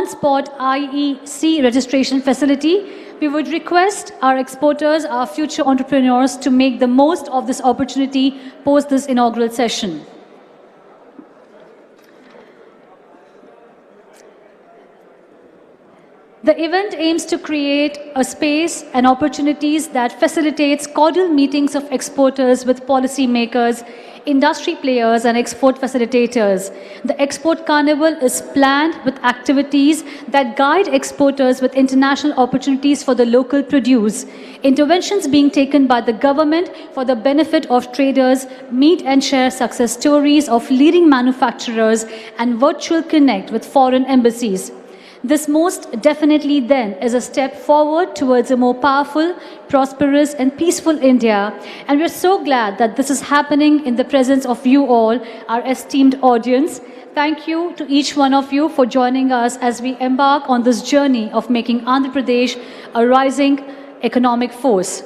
on-spot IEC registration facility. We would request our exporters, our future entrepreneurs to make the most of this opportunity post this inaugural session. The event aims to create a space and opportunities that facilitates cordial meetings of exporters with policymakers, industry players and export facilitators. The Export Carnival is planned with activities that guide exporters with international opportunities for the local produce. Interventions being taken by the government for the benefit of traders, meet and share success stories of leading manufacturers and virtual connect with foreign embassies. This most definitely then is a step forward towards a more powerful, prosperous and peaceful India. And we're so glad that this is happening in the presence of you all, our esteemed audience. Thank you to each one of you for joining us as we embark on this journey of making Andhra Pradesh a rising economic force.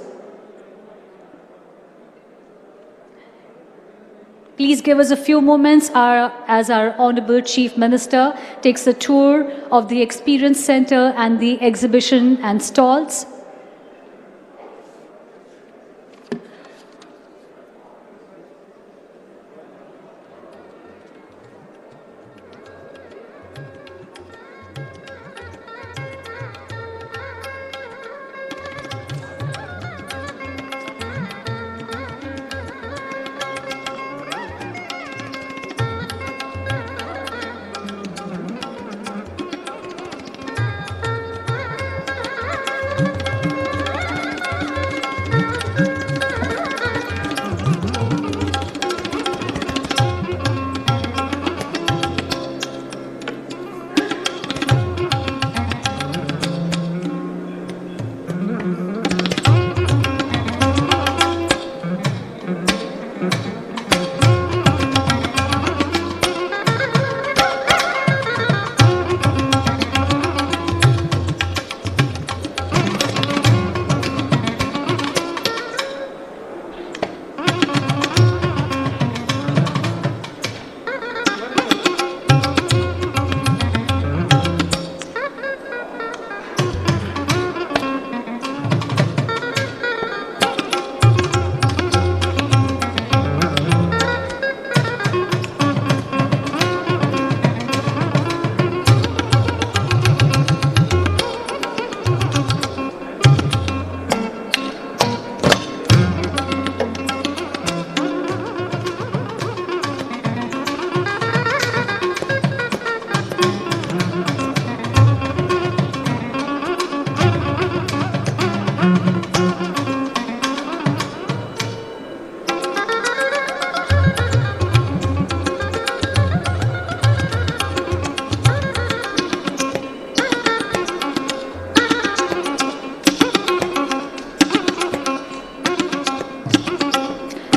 Please give us a few moments as our Honorable Chief Minister takes a tour of the Experience Center and the exhibition and stalls.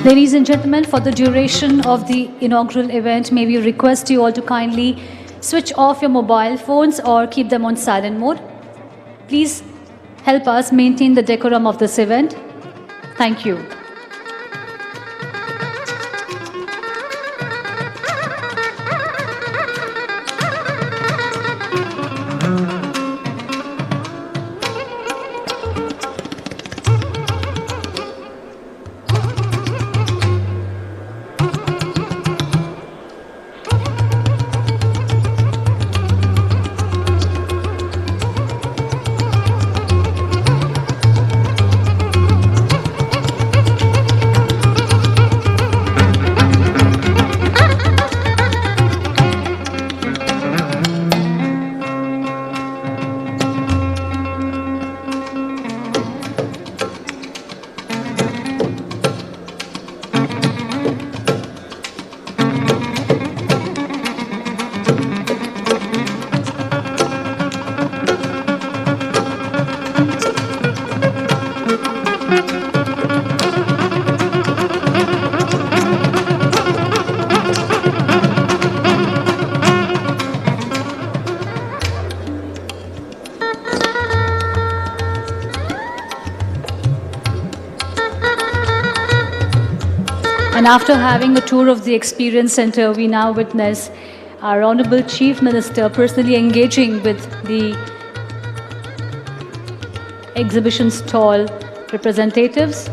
Ladies and gentlemen, for the duration of the inaugural event, may we request you all to kindly switch off your mobile phones or keep them on silent mode. Please help us maintain the decorum of this event. Thank you. And after having a tour of the Experience Center, we now witness our Honorable Chief Minister personally engaging with the exhibition stall representatives.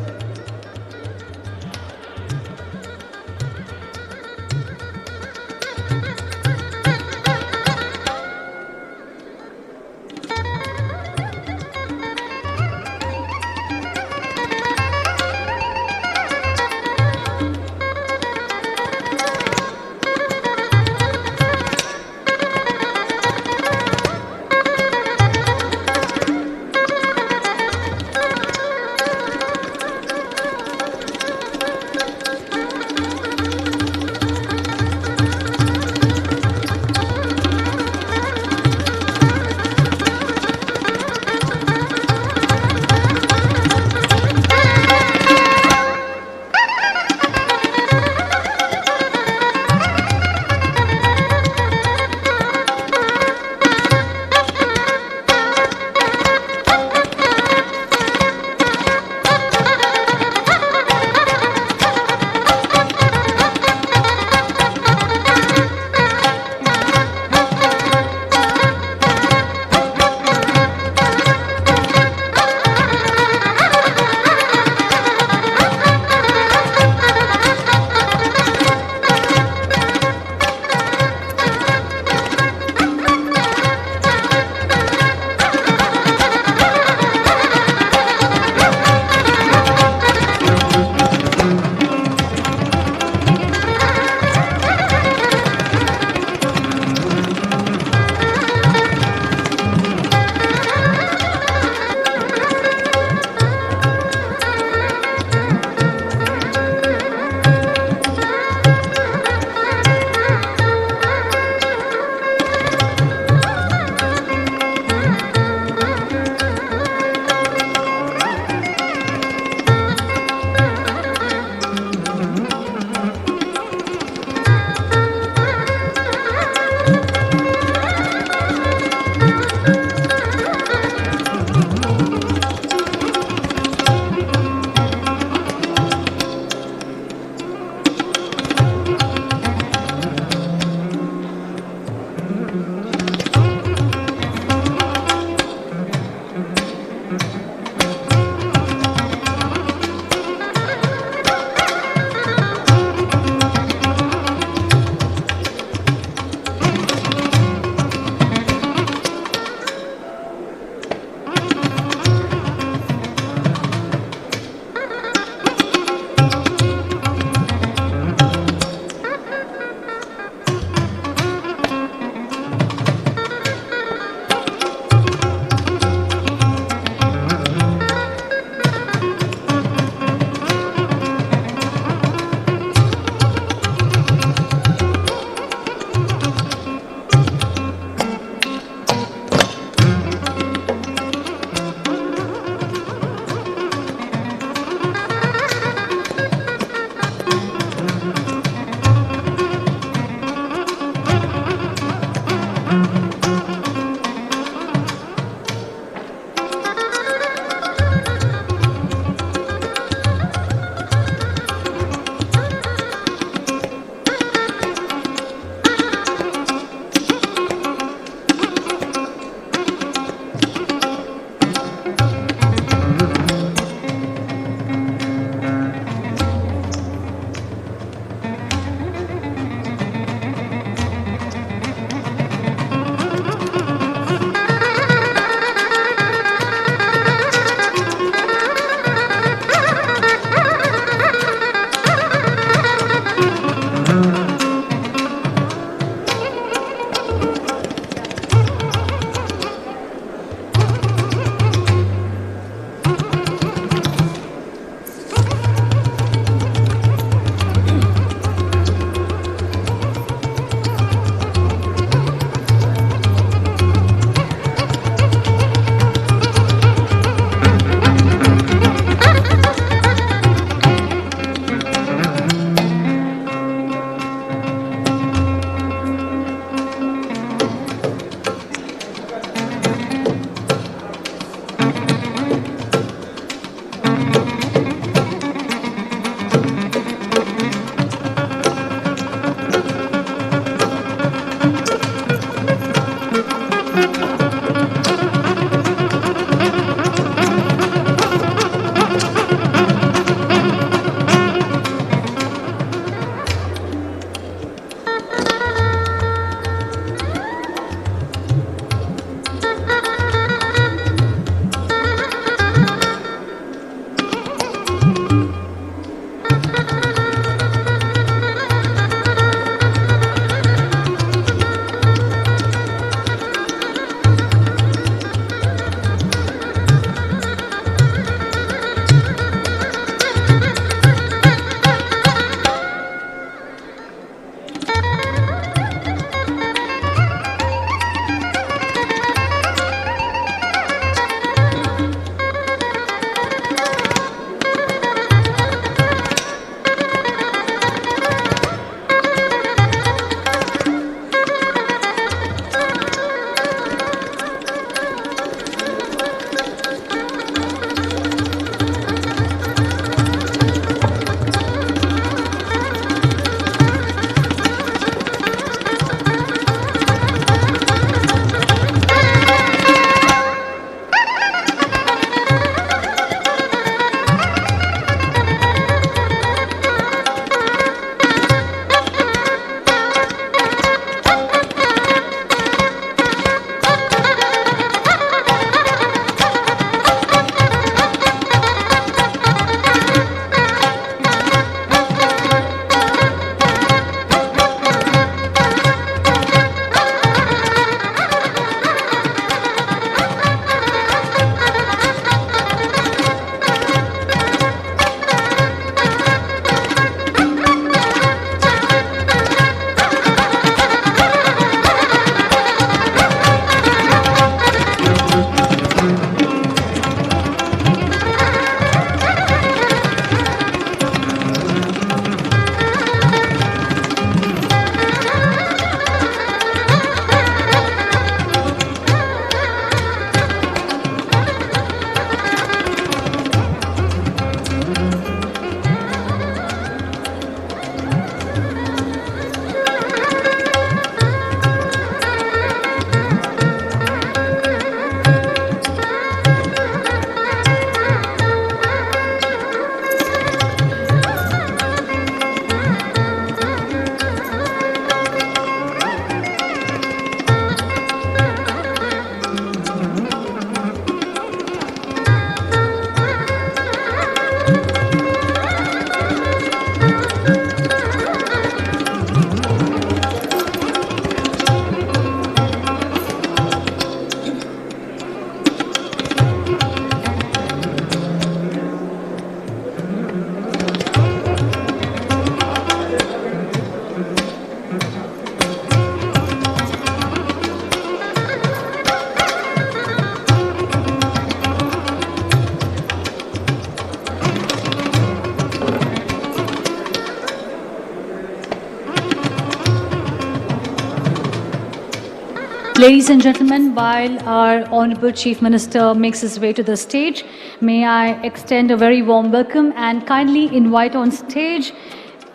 Ladies and gentlemen, while our Honorable Chief Minister makes his way to the stage, may I extend a very warm welcome and kindly invite on stage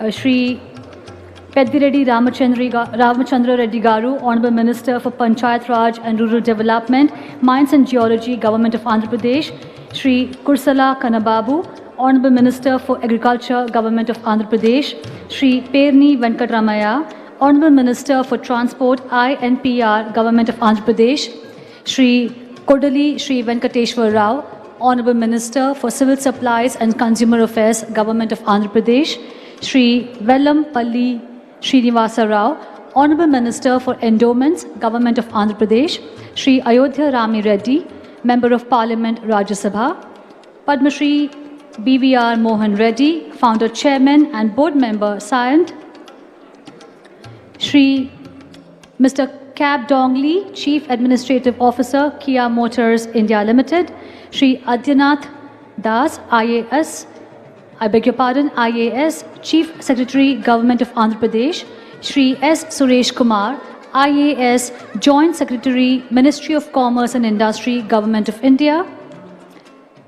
Shri Peddireddy Ramachandra Reddy Garu, Honorable Minister for Panchayat Raj and Rural Development, Mines and Geology, Government of Andhra Pradesh, Shri Kursala Kannababu, Honorable Minister for Agriculture, Government of Andhra Pradesh, Shri Perni Venkatramaya, Honorable Minister for Transport, INPR, Government of Andhra Pradesh, Shri Kodali Shri Venkateshwar Rao, Honorable Minister for Civil Supplies and Consumer Affairs, Government of Andhra Pradesh, Shri Vellampalli Srinivasa Rao, Honorable Minister for Endowments, Government of Andhra Pradesh, Shri Ayodhya Rami Reddy, Member of Parliament, Rajya Sabha, Padma Shri BVR Mohan Reddy, Founder, Chairman and Board Member, Scient, Shri Mr. Cab Dongli, Chief Administrative Officer, Kia Motors India Limited, Shri Adyanath Das, IAS, IAS, Chief Secretary, Government of Andhra Pradesh, Shri S. Suresh Kumar, IAS, Joint Secretary, Ministry of Commerce and Industry, Government of India,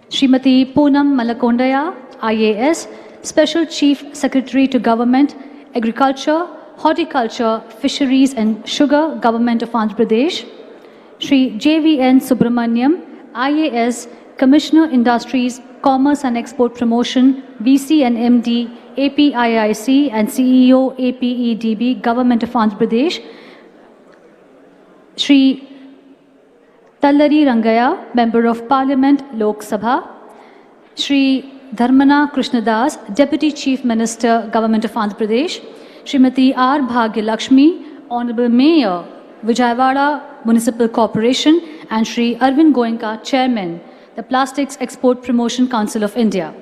Srimati Poonam Malakondaya, IAS, Special Chief Secretary to Government, Agriculture, Horticulture, Fisheries and Sugar, Government of Andhra Pradesh, Shri JVN Subramaniam, IAS, Commissioner Industries, Commerce and Export Promotion, VC and MD, APIIC and CEO, APEDB, Government of Andhra Pradesh. Shri Tallari Rangaya, Member of Parliament, Lok Sabha. Shri Dharmana Krishnadas, Deputy Chief Minister, Government of Andhra Pradesh. Srimati R. Bhagyalakshmi, Honorable Mayor, Vijayawada Municipal Corporation, and Shri Arvind Goenka, Chairman, the Plastics Export Promotion Council of India.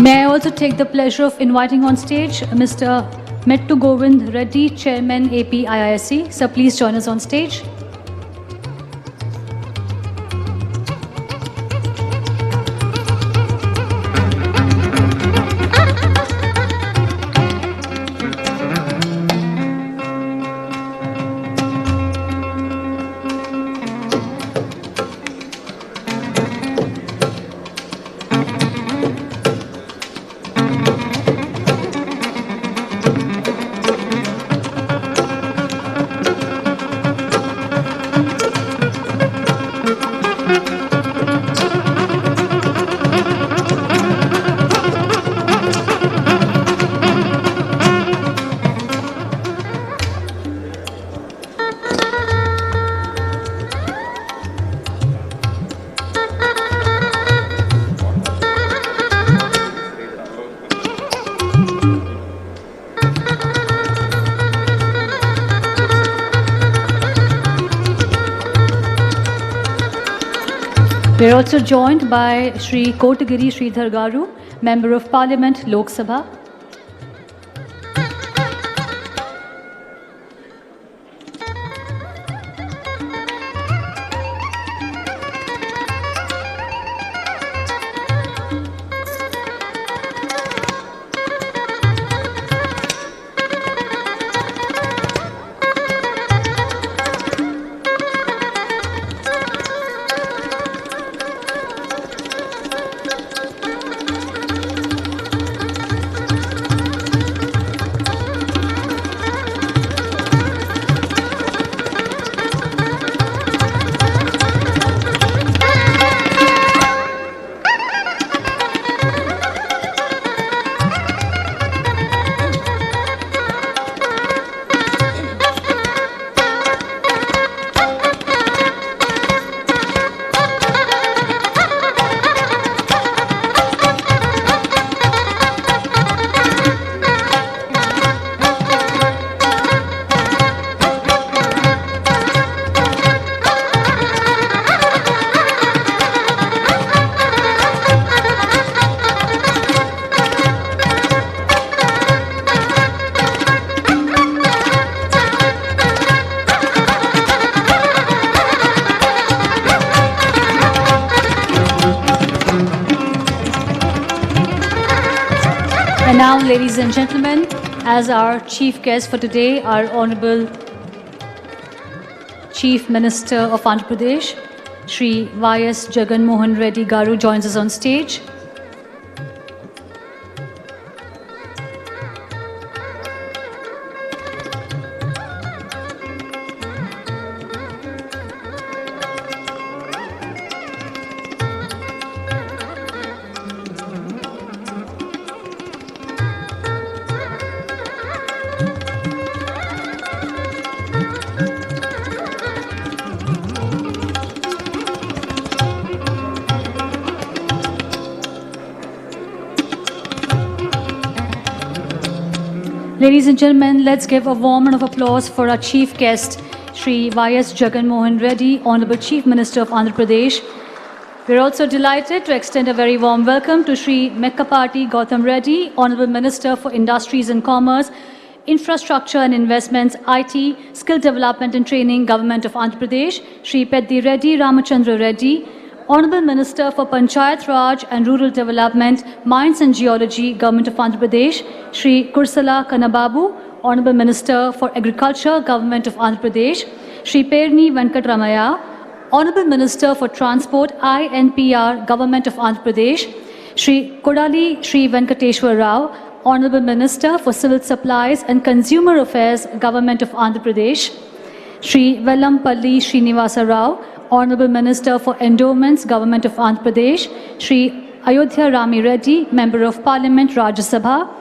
May I also take the pleasure of inviting on stage Mr. Mettu Govind Reddy, Chairman APIIC. Sir, please join us on stage. We are also joined by Shri Kotagiri Sridhar Garu, Member of Parliament, Lok Sabha. And now, ladies and gentlemen, as our chief guest for today, our Honorable Chief Minister of Andhra Pradesh, Shri Y.S. Jagan Mohan Reddy Garu joins us on stage. Ladies and gentlemen, let's give a warm round of applause for our chief guest, Shri Y.S. Jagan Mohan Reddy, Honorable Chief Minister of Andhra Pradesh. We're also delighted to extend a very warm welcome to Shri Mekkapati Gautam Reddy, Honorable Minister for Industries and Commerce, Infrastructure and Investments, IT, Skill Development and Training, Government of Andhra Pradesh, Shri Peddi Reddy Ramachandra Reddy, Honorable Minister for Panchayat Raj and Rural Development, Mines and Geology, Government of Andhra Pradesh, Shri Kursala Kannababu, Honorable Minister for Agriculture, Government of Andhra Pradesh, Shri Perni Venkatramaya, Honorable Minister for Transport, INPR, Government of Andhra Pradesh, Shri Kodali Shri Venkateshwar Rao, Honorable Minister for Civil Supplies and Consumer Affairs, Government of Andhra Pradesh, Shri Vellampalli Srinivasa Rao, Honorable Minister for Endowments, Government of Andhra Pradesh, Shri Ayodhya Rami Reddy, Member of Parliament, Rajya Sabha,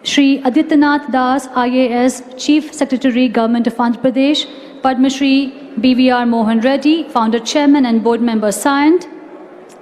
Shri Adityanath Das, IAS, Chief Secretary, Government of Andhra Pradesh, Padma Shri BVR Mohan Reddy, Founder, Chairman and Board Member, Signed,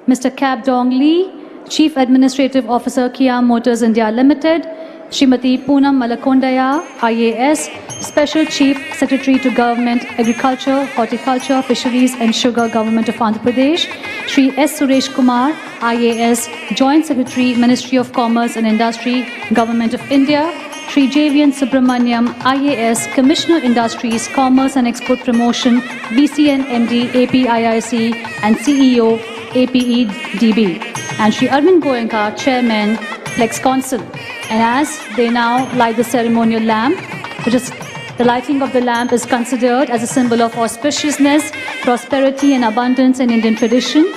Mr. Kap Dong Lee, Chief Administrative Officer, Kia Motors India Limited, Srimati Poonam Malakondaya, IAS, Special Chief Secretary to Government, Agriculture, Horticulture, Fisheries and Sugar, Government of Andhra Pradesh, Shri S. Suresh Kumar, IAS, Joint Secretary, Ministry of Commerce and Industry, Government of India, Shri Javian Subramaniam, IAS, Commissioner Industries, Commerce and Export Promotion, VCN MD, APIIC and CEO, APEDB, and Shri Arvind Goenka, Chairman, Flex Council. And as they now light the ceremonial lamp, which is the lighting of the lamp is considered as a symbol of auspiciousness, prosperity and abundance in Indian tradition.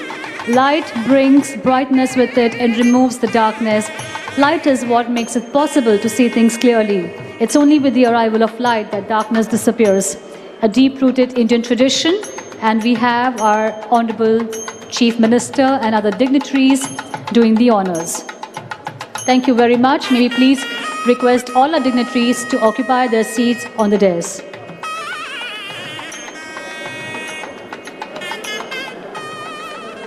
Light brings brightness with it and removes the darkness. Light is what makes it possible to see things clearly. It's only with the arrival of light that darkness disappears. A deep-rooted Indian tradition, and we have our Honorable Chief Minister and other dignitaries doing the honors. Thank you very much. May we please request all our dignitaries to occupy their seats on the dais.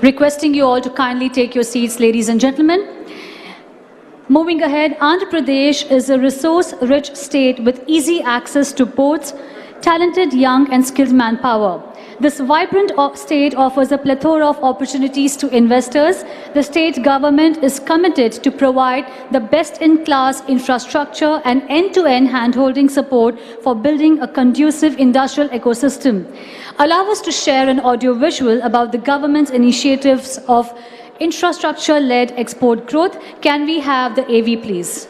Requesting you all to kindly take your seats, ladies and gentlemen. Moving ahead, Andhra Pradesh is a resource-rich state with easy access to ports, talented, young and skilled manpower. This vibrant state offers a plethora of opportunities to investors. The state government is committed to provide the best-in-class infrastructure and end-to-end hand-holding support for building a conducive industrial ecosystem. Allow us to share an audio-visual about the government's initiatives of infrastructure-led export growth. Can we have the AV, please?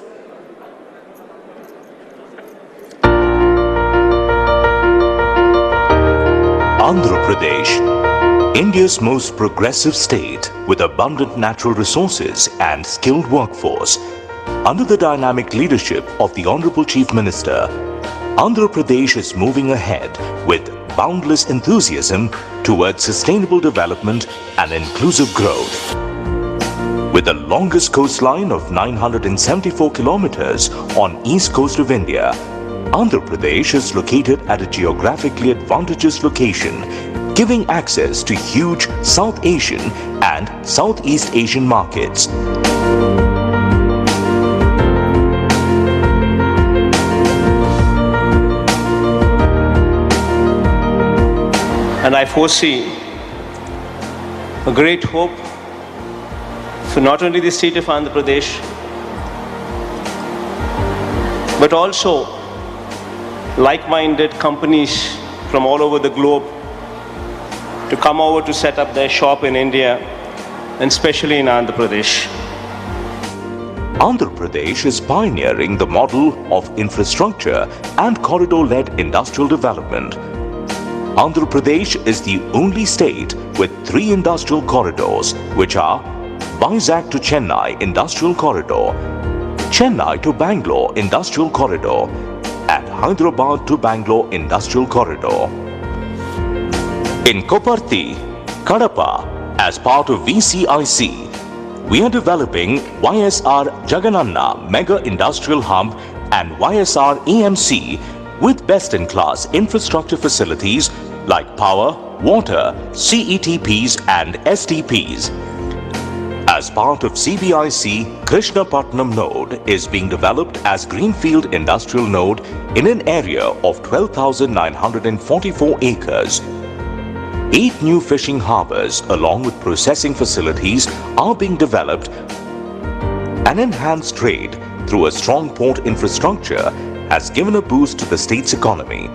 Andhra Pradesh, India's most progressive state with abundant natural resources and skilled workforce. Under the dynamic leadership of the Honorable Chief Minister, Andhra Pradesh is moving ahead with boundless enthusiasm towards sustainable development and inclusive growth. With the longest coastline of 974 kilometers on east coast of India, Andhra Pradesh is located at a geographically advantageous location, giving access to huge South Asian and Southeast Asian markets. And I foresee a great hope for not only the state of Andhra Pradesh, but also like-minded companies from all over the globe to come over to set up their shop in India, and especially in Andhra Pradesh. Andhra Pradesh is pioneering the model of infrastructure and corridor-led industrial development. Andhra Pradesh is the only state with 3 industrial corridors, which are Vizag to Chennai Industrial Corridor, Chennai to Bangalore Industrial Corridor, and Hyderabad to Bangalore Industrial Corridor. In Koparthi, Kadapa, as part of VCIC, we are developing YSR Jagananna Mega Industrial Hub and YSR AMC with best-in-class infrastructure facilities like power, water, CETPs and STPs. As part of CBIC, Krishnapatnam node is being developed as Greenfield Industrial Node in an area of 12,944 acres. 8 new fishing harbors along with processing facilities are being developed. An enhanced trade through a strong port infrastructure has given a boost to the state's economy.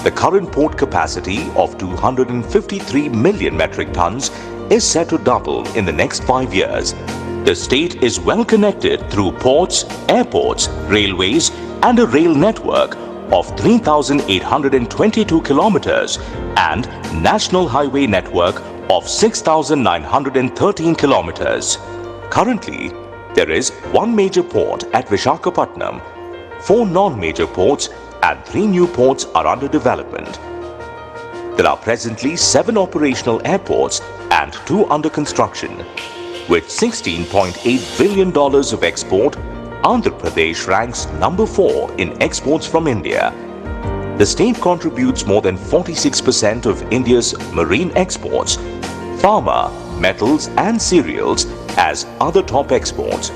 The current port capacity of 253 million metric tons is set to double in the next 5 years. The state is well connected through ports, airports, railways and a rail network of 3,822 kilometers and national highway network of 6,913 kilometers. Currently, there is 1 major port at Visakhapatnam, 4 non-major ports and 3 new ports are under development. There are presently 7 operational airports and 2 under construction. With $16.8 billion of export, Andhra Pradesh ranks number 4 in exports from India. The state contributes more than 46% of India's marine exports, pharma, metals and cereals as other top exports.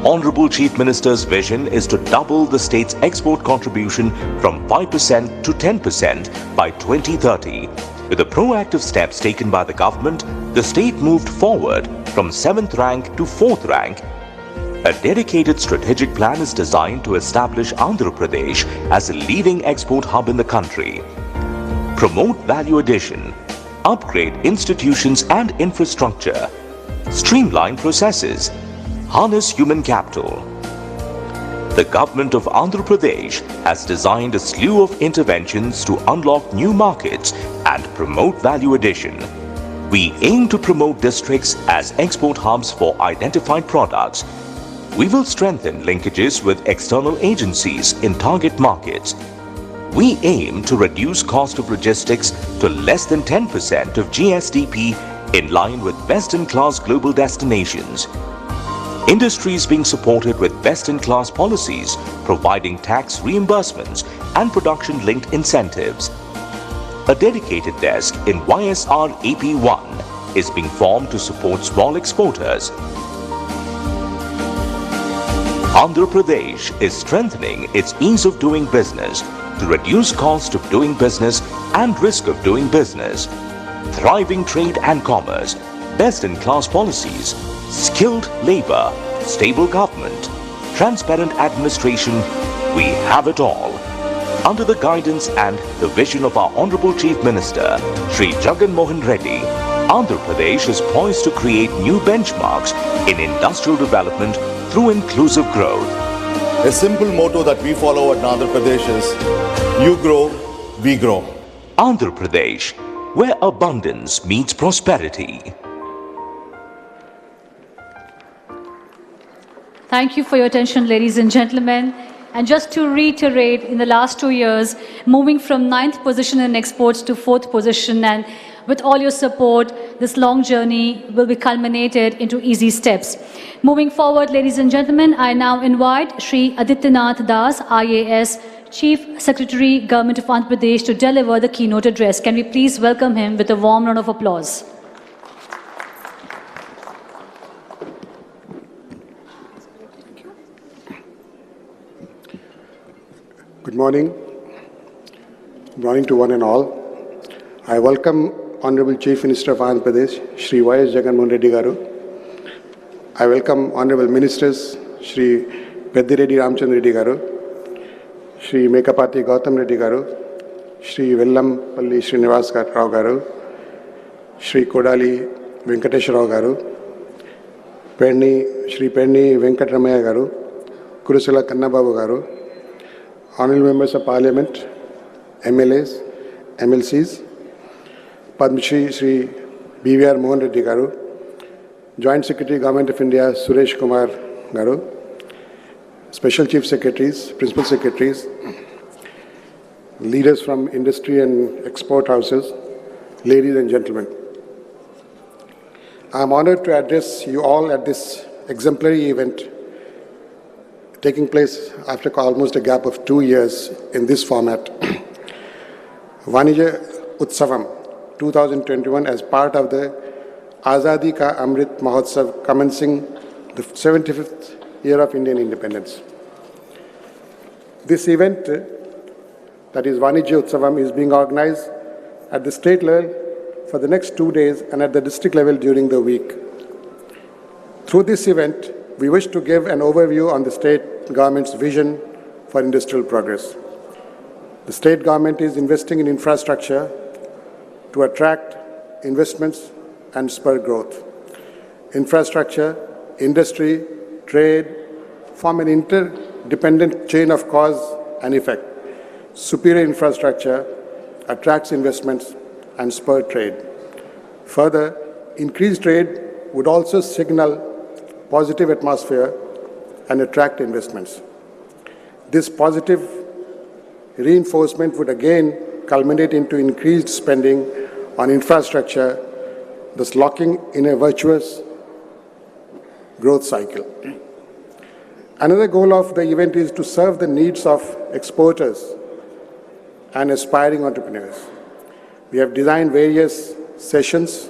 Honorable Chief Minister's vision is to double the state's export contribution from 5% to 10% by 2030. With the proactive steps taken by the government, the state moved forward from 7th rank to 4th rank. A dedicated strategic plan is designed to establish Andhra Pradesh as a leading export hub in the country. Promote value addition, upgrade institutions and infrastructure, streamline processes, harness human capital. The government of Andhra Pradesh has designed a slew of interventions to unlock new markets and promote value addition. We aim to promote districts as export hubs for identified products. We will strengthen linkages with external agencies in target markets. We aim to reduce cost of logistics to less than 10% of GSDP in line with best-in-class global destinations. Industries being supported with best-in-class policies, providing tax reimbursements and production-linked incentives. A dedicated desk in YSR AP1 is being formed to support small exporters. Andhra Pradesh is strengthening its ease of doing business to reduce cost of doing business and risk of doing business. Thriving trade and commerce, best-in-class policies, skilled labor, stable government, transparent administration, we have it all. Under the guidance and the vision of our Honorable Chief Minister, Shri Jagan Mohan Reddy, Andhra Pradesh is poised to create new benchmarks in industrial development through inclusive growth. A simple motto that we follow at Andhra Pradesh is, you grow, we grow. Andhra Pradesh, where abundance meets prosperity. Thank you for your attention, ladies and gentlemen. And just to reiterate, in the last 2 years, moving from 9th position in exports to 4th position, and with all your support, this long journey will be culminated into easy steps. Moving forward, ladies and gentlemen, I now invite Shri Adityanath Das, IAS, Chief Secretary, Government of Andhra Pradesh, to deliver the keynote address. Can we please welcome him with a warm round of applause? Good morning. Good morning to one and all. I welcome Honorable Chief Minister of Andhra Pradesh, Shri Y.S. Jagan Mohan Reddy Garu. I welcome Honorable Ministers, Shri Peddireddy Ramchandra Reddy Garu, Shri Mekapati Gautam Reddy Garu, Shri Vellampalli Srinivas Rao Garu, Shri Kodali Venkatesh Rao Garu, Shri Penni Venkatramaya Garu, Kurusala Kannababu Garu, Honorable Members of Parliament, MLAs, MLCs, Padma Shri BVR Mohan Reddy Garu, Joint Secretary Government of India Suresh Kumar Garu, Special Chief Secretaries, Principal Secretaries, leaders from industry and export houses, ladies and gentlemen. I am honored to address you all at this exemplary event taking place after almost a gap of 2 years in this format. Vijayawada 2021 as part of the Azadi ka Amrit Mahotsav commencing the 75th year of Indian independence. This event, that is Vijayawada, is being organized at the state level for the next 2 days and at the district level during the week. Through this event, we wish to give an overview on the state government's vision for industrial progress. The state government is investing in infrastructure to attract investments and spur growth. Infrastructure, industry, trade form an interdependent chain of cause and effect. Superior infrastructure attracts investments and spur trade. Further, increased trade would also signal positive atmosphere and attract investments. This positive reinforcement would again culminate into increased spending on infrastructure, thus locking in a virtuous growth cycle. Another goal of the event is to serve the needs of exporters and aspiring entrepreneurs. We have designed various sessions,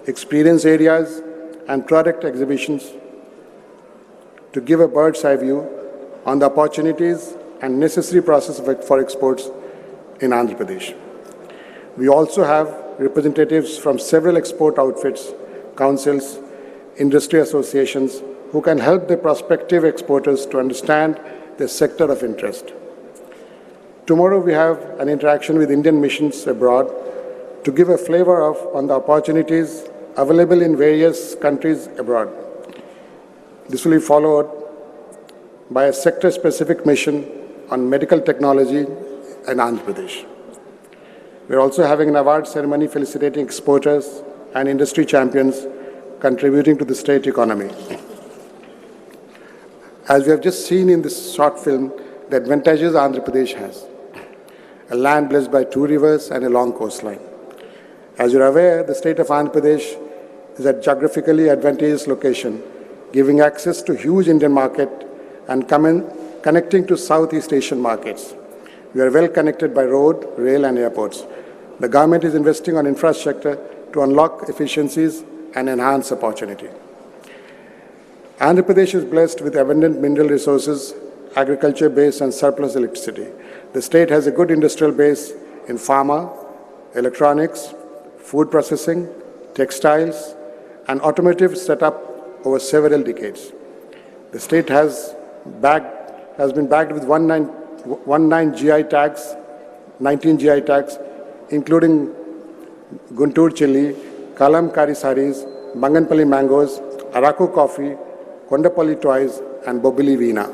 experience areas, and product exhibitions to give a bird's eye view on the opportunities and necessary process for exports in Andhra Pradesh. We also have representatives from several export outfits, councils, industry associations who can help the prospective exporters to understand their sector of interest. Tomorrow we have an interaction with Indian missions abroad to give a flavor on the opportunities available in various countries abroad. This will be followed by a sector-specific mission on medical technology in Andhra Pradesh. We are also having an award ceremony felicitating exporters and industry champions contributing to the state economy. As we have just seen in this short film, the advantages Andhra Pradesh has: a land blessed by 2 rivers and a long coastline. As you are aware, the state of Andhra Pradesh is a geographically advantageous location, giving access to huge Indian market and connecting to Southeast Asian markets. We are well connected by road, rail, and airports. The government is investing on infrastructure to unlock efficiencies and enhance opportunity. Andhra Pradesh is blessed with abundant mineral resources, agriculture base, and surplus electricity. The state has a good industrial base in pharma, electronics, food processing, textiles, and automotive set up over several decades. The state has been bagged with 19 GI tags, including Guntur chili, Kalamkari saris, Banganpalli mangoes, Araku coffee, Kondapalli toys, and Bobili Veena.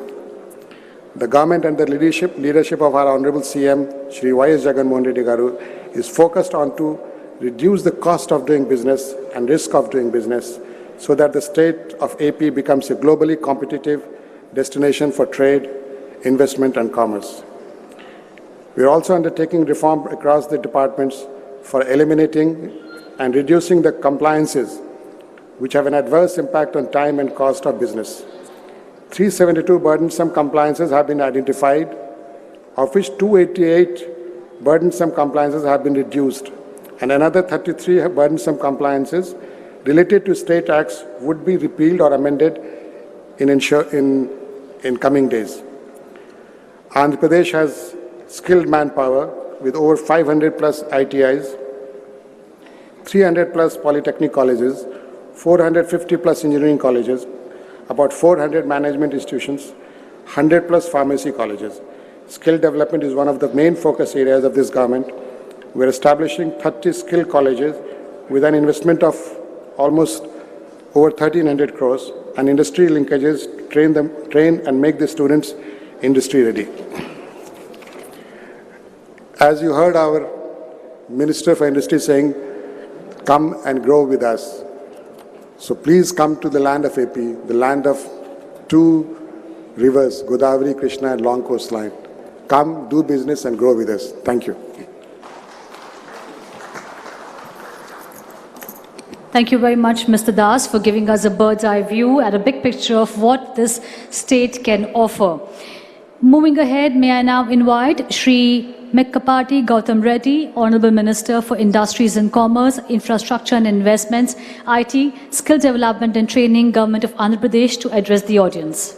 The government and the leadership of our Honorable CM, Shri Y.S. Jagannath Reddy Garu, is focused on to reduce the cost of doing business and risk of doing business so that the state of AP becomes a globally competitive destination for trade, investment, and commerce. We are also undertaking reform across the departments for eliminating and reducing the compliances which have an adverse impact on time and cost of business. 372 burdensome compliances have been identified, of which 288 burdensome compliances have been reduced, and another 33 burdensome compliances related to state acts would be repealed or amended in coming days. Andhra Pradesh has skilled manpower with over 500 plus ITIs, 300 plus polytechnic colleges, 450 plus engineering colleges, about 400 management institutions, 100 plus pharmacy colleges. Skill development is one of the main focus areas of this government. We are establishing 30 skill colleges with an investment of almost over 1,300 crores. and industry linkages, train and make the students industry ready. As you heard our Minister for Industry saying, come and grow with us. So please come to the land of AP, the land of two rivers, Godavari, Krishna, and long coastline. Come, do business and grow with us. Thank you. Thank you very much, Mr. Das, for giving us a bird's eye view and a big picture of what this state can offer. Moving ahead, may I now invite Shri Mekkapati Gautam Reddy, Honorable Minister for Industries and Commerce, Infrastructure and Investments, IT, Skill Development and Training, Government of Andhra Pradesh, to address the audience.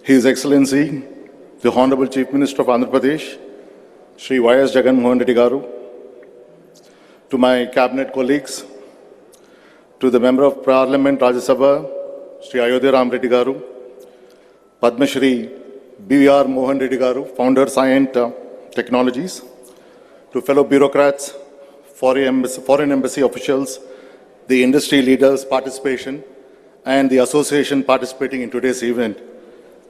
His Excellency, the Honorable Chief Minister of Andhra Pradesh, Shri Y.S. Jagan Mohan Reddy Garu, to my cabinet colleagues, to the Member of Parliament Rajya Sabha, Shri Ayodhya Ram Reddy Garu, Padma Shri B.R. Mohan Reddy Garu, Founder Scient Technologies, to fellow bureaucrats, foreign embassy officials, the industry leaders' participation, and the association participating in today's event.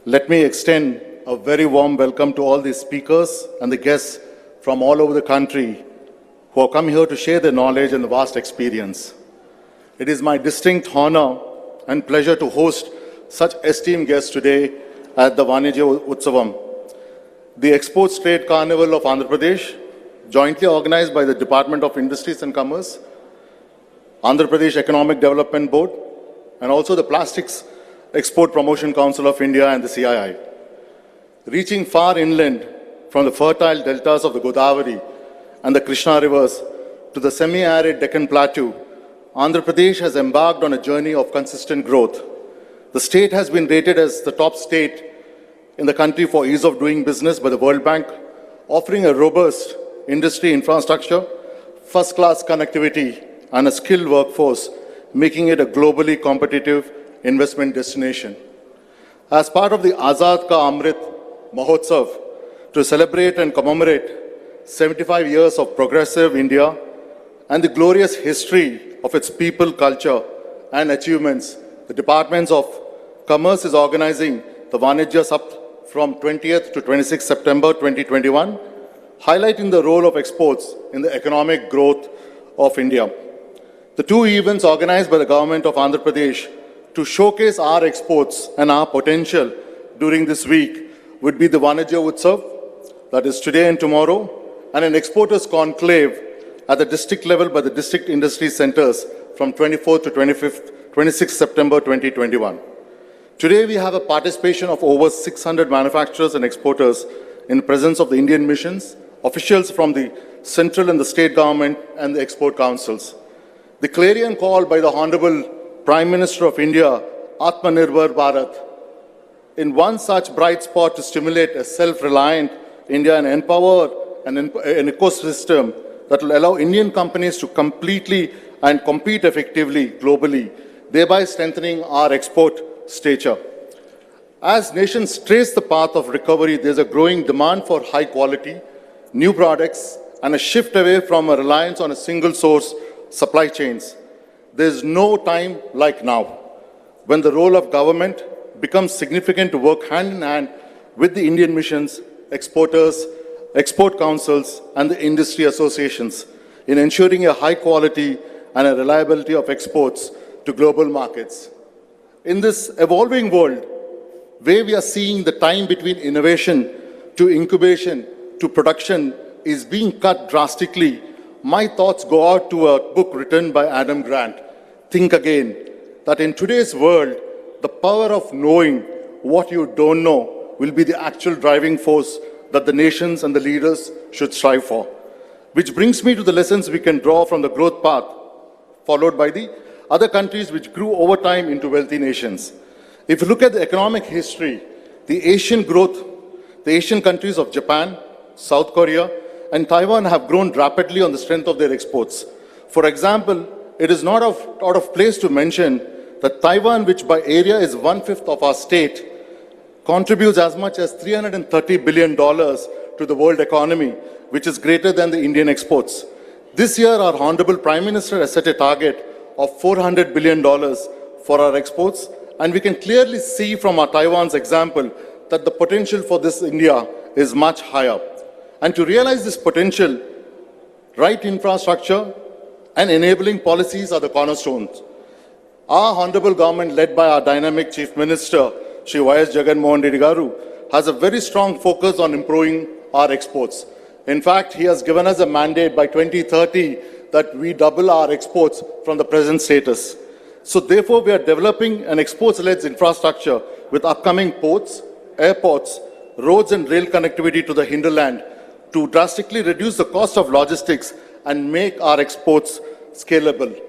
Let me extend a very warm welcome to all the speakers and the guests from all over the country who have come here to share their knowledge and the vast experience. It is my distinct honor and pleasure to host such esteemed guests today at the Vijayawada Utsavam, the Exports Trade Carnival of Andhra Pradesh, jointly organized by the Department of Industries and Commerce, Andhra Pradesh Economic Development Board, and also the Plastics Export Promotion Council of India and the CII. Reaching far inland from the fertile deltas of the Godavari and the Krishna rivers to the semi-arid Deccan Plateau, Andhra Pradesh has embarked on a journey of consistent growth. The state has been rated as the top state in the country for ease of doing business by the World Bank, offering a robust industry infrastructure, first-class connectivity, and a skilled workforce, making it a globally competitive investment destination. As part of the Azadi Ka Amrit Mahotsav, to celebrate and commemorate 75 years of progressive India and the glorious history of its people, culture, and achievements, the Departments of Commerce is organizing the Vanijya Sapt from 20th to 26th September 2021, highlighting the role of exports in the economic growth of India. The two events organized by the government of Andhra Pradesh to showcase our exports and our potential during this week would be the Vanijya Utsav, that is today and tomorrow, and an exporters conclave at the district level by the district industry centers from 24th to 26th September 2021. Today we have a participation of over 600 manufacturers and exporters in the presence of the Indian missions, officials from the central and the state government and the export councils. The clarion call by the Hon'ble Prime Minister of India, Atmanirbhar Bharat, in one such bright spot to stimulate a self-reliant India and empower an ecosystem that will allow Indian companies to completely and compete effectively globally, thereby strengthening our export stature. As nations trace the path of recovery, there's a growing demand for high quality, new products, and a shift away from a reliance on a single source supply chains. There's no time like now, when the role of government becomes significant to work hand in hand with the Indian missions, exporters, export councils, and the industry associations in ensuring a high quality and a reliability of exports to global markets. In this evolving world, where we are seeing the time between innovation to incubation to production is being cut drastically, my thoughts go out to a book written by Adam Grant, Think Again, that in today's world, the power of knowing what you don't know will be the actual driving force that the nations and the leaders should strive for. Which brings me to the lessons we can draw from the growth path followed by the other countries which grew over time into wealthy nations. If you look at the economic history, the Asian countries of Japan, South Korea, and Taiwan have grown rapidly on the strength of their exports. For example, it is not out of place to mention that Taiwan, which by area is 1/5 of our state, contributes as much as $330 billion to the world economy which is greater than the Indian exports. This year, our Honorable Prime Minister has set a target of $400 billion for our exports, and we can clearly see from our Taiwan's example that the potential for this India is much higher. And to realize this potential, right infrastructure and enabling policies are the cornerstones. Our honorable government, led by our dynamic Chief Minister, Shri Y.S. Jagan Reddy Garu, has a very strong focus on improving our exports. In fact, he has given us a mandate by 2030 that we double our exports from the present status. So therefore, we are developing an exports-led infrastructure with upcoming ports, airports, roads and rail connectivity to the hinterland to drastically reduce the cost of logistics and make our exports scalable.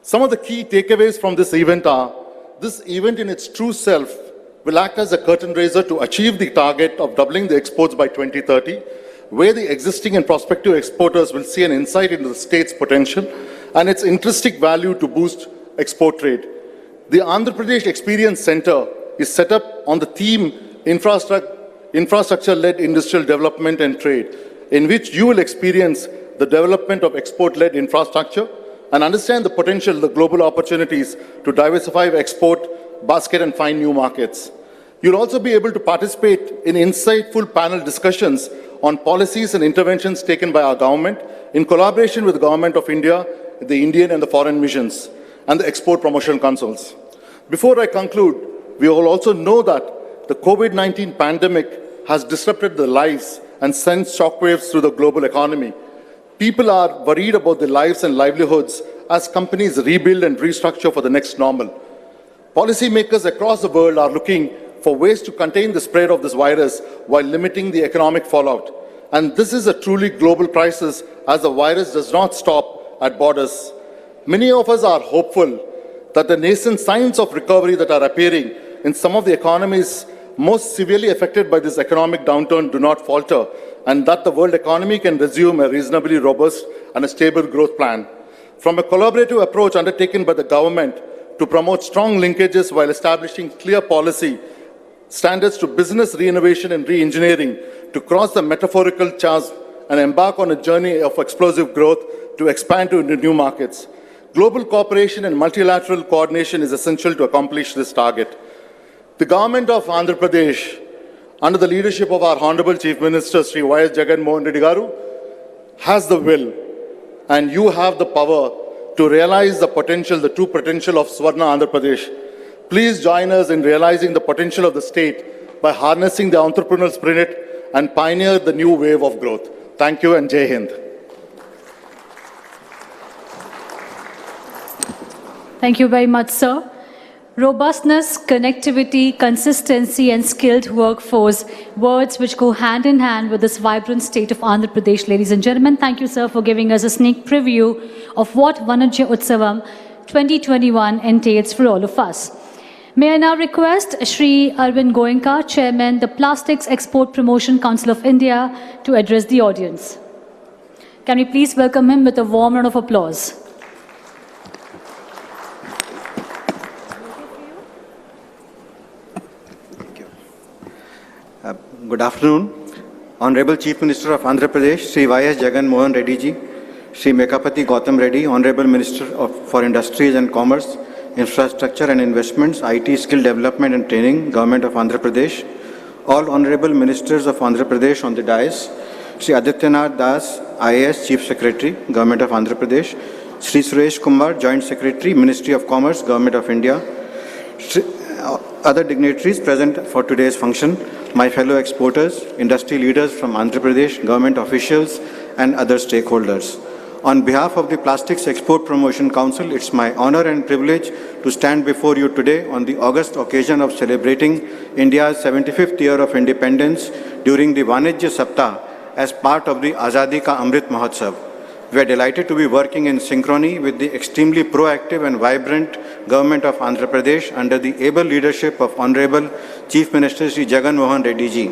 Some of the key takeaways from this event are, this event in its true self will act as a curtain raiser to achieve the target of doubling the exports by 2030, where the existing and prospective exporters will see an insight into the state's potential and its intrinsic value to boost export trade. The Andhra Pradesh Experience Center is set up on the theme Infrastructure-led Industrial Development and Trade, in which you will experience the development of export-led infrastructure and understand the potential, the global opportunities to diversify export basket and find new markets. You'll also be able to participate in insightful panel discussions on policies and interventions taken by our government in collaboration with the Government of India, the Indian and the foreign missions, and the export promotion councils. Before I conclude, we all also know that the COVID-19 pandemic has disrupted the lives and sent shockwaves through the global economy. People are worried about their lives and livelihoods as companies rebuild and restructure for the next normal. Policymakers across the world are looking for ways to contain the spread of this virus while limiting the economic fallout. And this is a truly global crisis as the virus does not stop at borders. Many of us are hopeful that the nascent signs of recovery that are appearing in some of the economies most severely affected by this economic downturn do not falter, and that the world economy can resume a reasonably robust and a stable growth plan. From a collaborative approach undertaken by the government to promote strong linkages while establishing clear policy standards to business re-innovation and re-engineering, to cross the metaphorical chasm and embark on a journey of explosive growth to expand into new markets. Global cooperation and multilateral coordination is essential to accomplish this target. The government of Andhra Pradesh, under the leadership of our Honorable Chief Minister, Shri Y.S. Jagan Reddy Garu, has the will, and you have the power to realize the potential, the true potential of Swarna Andhra Pradesh. Please join us in realizing the potential of the state by harnessing the entrepreneurial spirit and pioneer the new wave of growth. Thank you and Jai Hind. Thank you very much, sir. Robustness, connectivity, consistency, and skilled workforce, words which go hand in hand with this vibrant state of Andhra Pradesh, ladies and gentlemen. Thank you, sir, for giving us a sneak preview of what Vanajya Utsavam 2021 entails for all of us. May I now request Shri Arvind Goenka, Chairman, the Plastics Export Promotion Council of India, to address the audience. Can we please welcome him with a warm round of applause? Good afternoon. Honorable Chief Minister of Andhra Pradesh, Shri Y.S. Jagan Reddy ji, Shri Mekapati Gautam Reddy, Honorable Minister for Industries and Commerce, Infrastructure and Investments, IT Skill Development and Training, Government of Andhra Pradesh, all Honorable Ministers of Andhra Pradesh on the dais, Shri Adityanath Das, IAS Chief Secretary, Government of Andhra Pradesh, Shri Suresh Kumar, Joint Secretary, Ministry of Commerce, Government of India, other dignitaries present for today's function, my fellow exporters, industry leaders from Andhra Pradesh, government officials, and other stakeholders. On behalf of the Plastics Export Promotion Council, it's my honor and privilege to stand before you today on the august occasion of celebrating India's 75th year of independence during the Vanajya Saptah as part of the Azadi ka Amrit Mahotsav. We are delighted to be working in synchrony with the extremely proactive and vibrant government of Andhra Pradesh under the able leadership of Honorable Chief Minister Shri Jagan Reddy ji.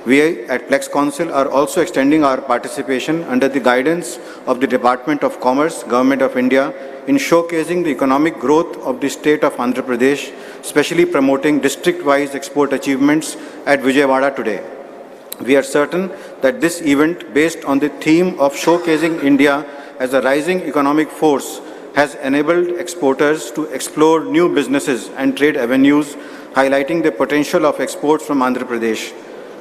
We at Plex Council are also extending our participation under the guidance of the Department of Commerce, Government of India, in showcasing the economic growth of the state of Andhra Pradesh, especially promoting district-wise export achievements at Vijayawada today. We are certain that this event, based on the theme of showcasing India as a rising economic force, has enabled exporters to explore new businesses and trade avenues, highlighting the potential of exports from Andhra Pradesh.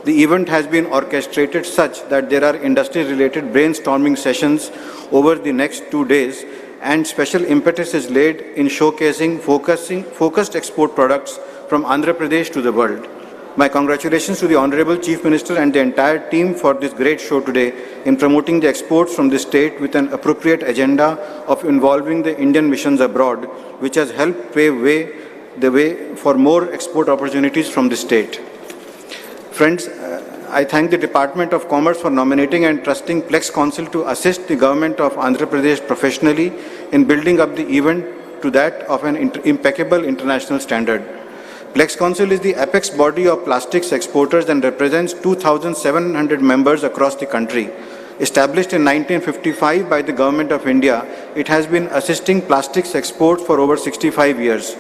The event has been orchestrated such that there are industry-related brainstorming sessions over the next 2 days, and special impetus is laid in showcasing focused export products from Andhra Pradesh to the world. My congratulations to the Honorable Chief Minister and the entire team for this great show today in promoting the exports from the state with an appropriate agenda of involving the Indian missions abroad, which has helped pave the way for more export opportunities from the state. Friends, I thank the Department of Commerce for nominating and trusting Plex Council to assist the government of Andhra Pradesh professionally in building up the event to that of an impeccable international standard. Plex Council is the apex body of plastics exporters and represents 2,700 members across the country. Established in 1955 by the Government of India, it has been assisting plastics exports for over 65 years.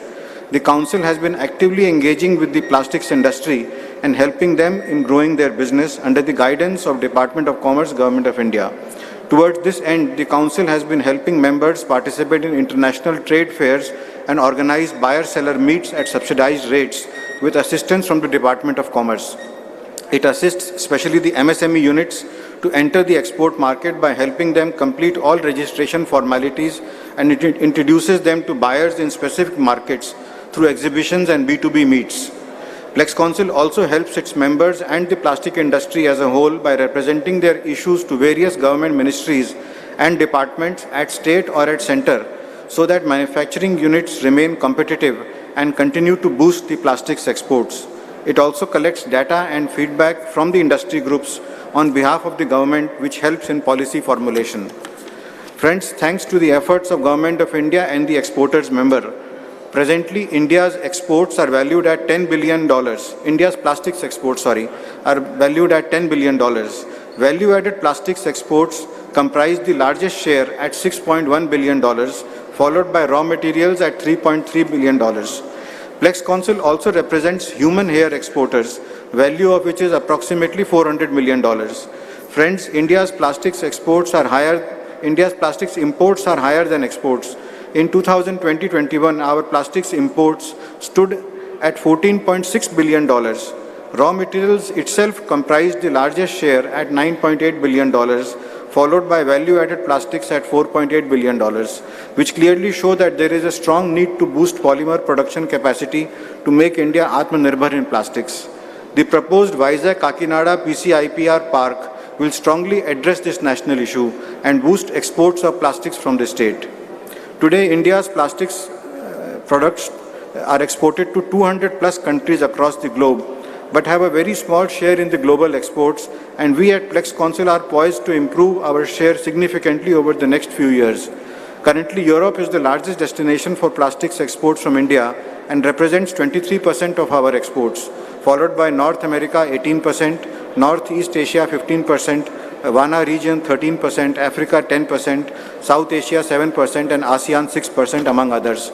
The Council has been actively engaging with the plastics industry and helping them in growing their business under the guidance of Department of Commerce, Government of India. Towards this end, the Council has been helping members participate in international trade fairs and organize buyer-seller meets at subsidized rates with assistance from the Department of Commerce. It assists especially the MSME units to enter the export market by helping them complete all registration formalities, and it introduces them to buyers in specific markets through exhibitions and B2B meets. Plex Council also helps its members and the plastic industry as a whole by representing their issues to various government ministries and departments at state or at center, so that manufacturing units remain competitive and continue to boost the plastics exports. It also collects data and feedback from the industry groups on behalf of the government, which helps in policy formulation. Friends, thanks to the efforts of Government of India and the exporters member, presently India's exports are valued at $10 billion. India's plastics exports, are valued at $10 billion. Value-added plastics exports comprise the largest share at $6.1 billion, followed by raw materials at $3.3 billion. Plex Council also represents human hair exporters, value of which is approximately $400 million. Friends, India's plastics imports are higher than exports. In 2020-21, our plastics imports stood at $14.6 billion. Raw materials itself comprised the largest share at $9.8 billion, followed by value-added plastics at $4.8 billion, which clearly show that there is a strong need to boost polymer production capacity to make India Atmanirbhar in plastics. The proposed Vizag-Kakinada PCIPR park will strongly address this national issue and boost exports of plastics from the state. Today, India's plastics products are exported to 200 plus countries across the globe, but have a very small share in the global exports, and we at Plex Council are poised to improve our share significantly over the next few years. Currently, Europe is the largest destination for plastics exports from India and represents 23% of our exports, followed by North America 18%, Northeast Asia 15%, WANA region 13%, Africa 10%, South Asia 7%, and ASEAN 6%, among others.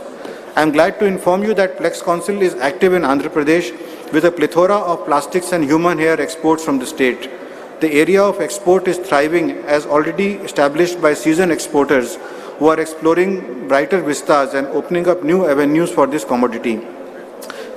I am glad to inform you that Plex Council is active in Andhra Pradesh with a plethora of plastics and human hair exports from the state. The area of export is thriving as already established by seasoned exporters who are exploring brighter vistas and opening up new avenues for this commodity.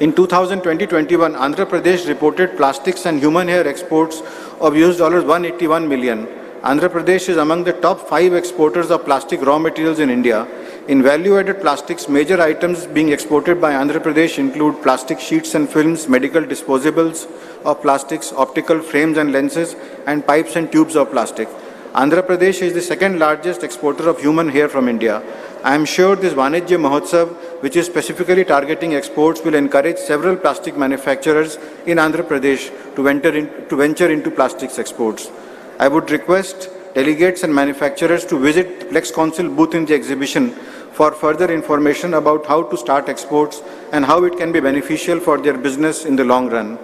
In 2020-21, Andhra Pradesh reported plastics and human hair exports of $181 million. Andhra Pradesh is among the top 5 exporters of plastic raw materials in India. In value-added plastics, major items being exported by Andhra Pradesh include plastic sheets and films, medical disposables of plastics, optical frames and lenses, and pipes and tubes of plastic. Andhra Pradesh is the second largest exporter of human hair from India. I am sure this Vanijya Mahotsav, which is specifically targeting exports, will encourage several plastic manufacturers in Andhra Pradesh to venture into plastics exports. I would request delegates and manufacturers to visit the Plex Council booth in the exhibition for further information about how to start exports and how it can be beneficial for their business in the long run.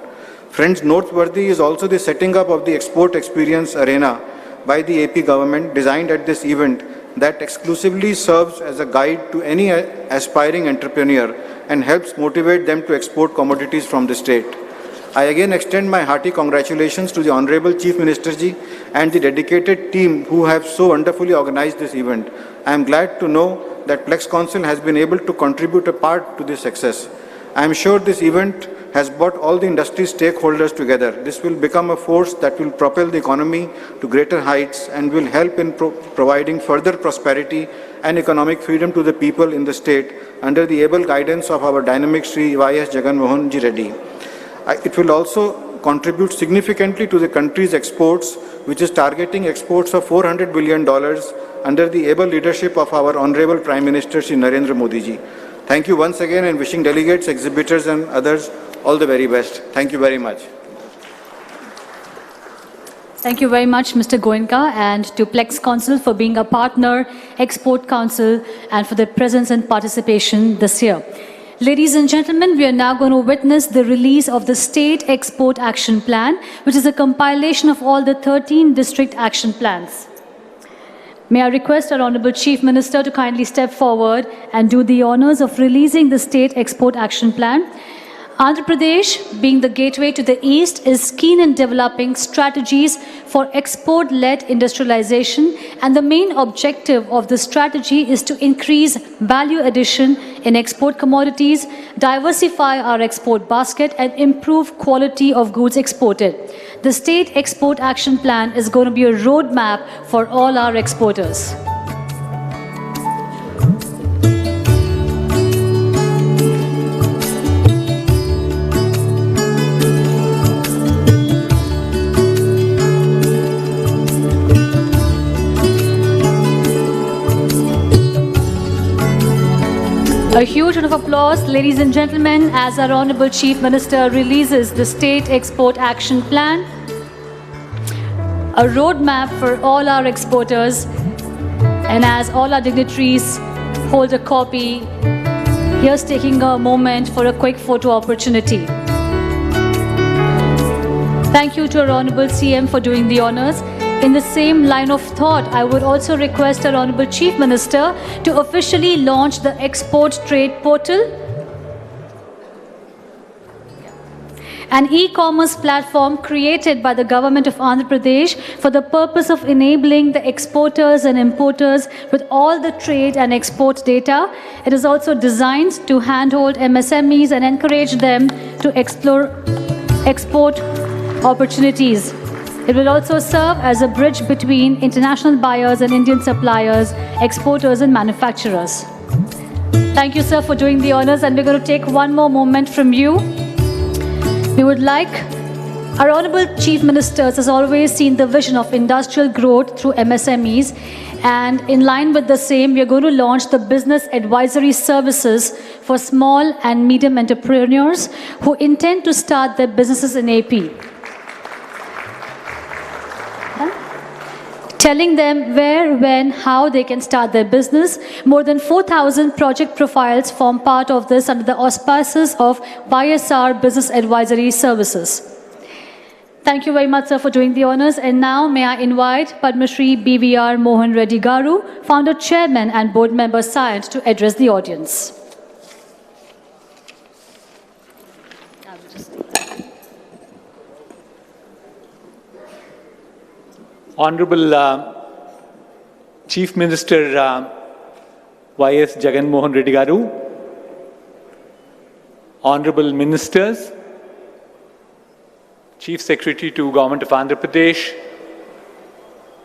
Friends, noteworthy is also the setting up of the Export Experience Arena by the AP government, designed at this event, that exclusively serves as a guide to any aspiring entrepreneur and helps motivate them to export commodities from the state. I again extend my hearty congratulations to the Honorable Chief Minister Ji and the dedicated team who have so wonderfully organized this event. I am glad to know that Plex Council has been able to contribute a part to this success. I am sure this event has brought all the industry stakeholders together. This will become a force that will propel the economy to greater heights and will help in providing further prosperity and economic freedom to the people in the state under the able guidance of our dynamic Sri Y.S. Jagan Mohan Ji Reddy. It will also contribute significantly to the country's exports, which is targeting exports of $400 billion under the able leadership of our Honorable Prime Minister Shri Narendra Modi Ji. Thank you once again, and wishing delegates, exhibitors and others all the very best. Thank you very much. Thank you very much, Mr. Goenka, and to Plex Council for being a partner, Export Council, and for their presence and participation this year. Ladies and gentlemen, we are now going to witness the release of the State Export Action Plan, which is a compilation of all the 13 district action plans. May I request our Honorable Chief Minister to kindly step forward and do the honors of releasing the State Export Action Plan. Andhra Pradesh, being the gateway to the East, is keen in developing strategies for export-led industrialization, and the main objective of the strategy is to increase value addition in export commodities, diversify our export basket, and improve quality of goods exported. The State Export Action Plan is going to be a roadmap for all our exporters. A huge round of applause, ladies and gentlemen, as our Honorable Chief Minister releases the State Export Action Plan, a roadmap for all our exporters, and as all our dignitaries hold a copy, here's taking a moment for a quick photo opportunity. Thank you to our Honorable CM for doing the honors. In the same line of thought, I would also request our Honorable Chief Minister to officially launch the Export Trade Portal, an e-commerce platform created by the Government of Andhra Pradesh for the purpose of enabling the exporters and importers with all the trade and export data. It is also designed to handhold MSMEs and encourage them to explore export opportunities. It will also serve as a bridge between international buyers and Indian suppliers, exporters and manufacturers. Thank you, sir, for doing the honors, and we're going to take one more moment from you. We would like, our Honorable Chief Minister has always seen the vision of industrial growth through MSMEs, and in line with the same, we are going to launch the business advisory services for small and medium entrepreneurs who intend to start their businesses in AP. Telling them where, when, how they can start their business. More than 4,000 project profiles form part of this under the auspices of YSR Business Advisory Services. Thank you very much, sir, for doing the honors. And now may I invite Padma Shri BVR Mohan Reddy Garu, Founder, Chairman and Board Member Science, to address the audience. Honorable Chief Minister Y.S. Jagan Mohan Reddy Garu, Honorable Ministers, Chief Secretary to Government of Andhra Pradesh,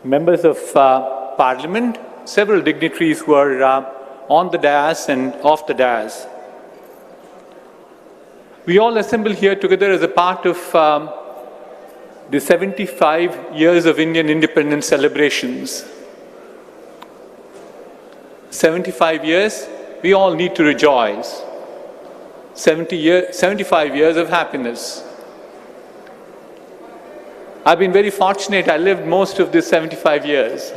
Members of Parliament, several dignitaries who are on the dais and off the dais. We all assemble here together as a part of the 75 years of Indian independence celebrations. 75 years, we all need to rejoice. 75 years of happiness. I've been very fortunate, I lived most of these 75 years.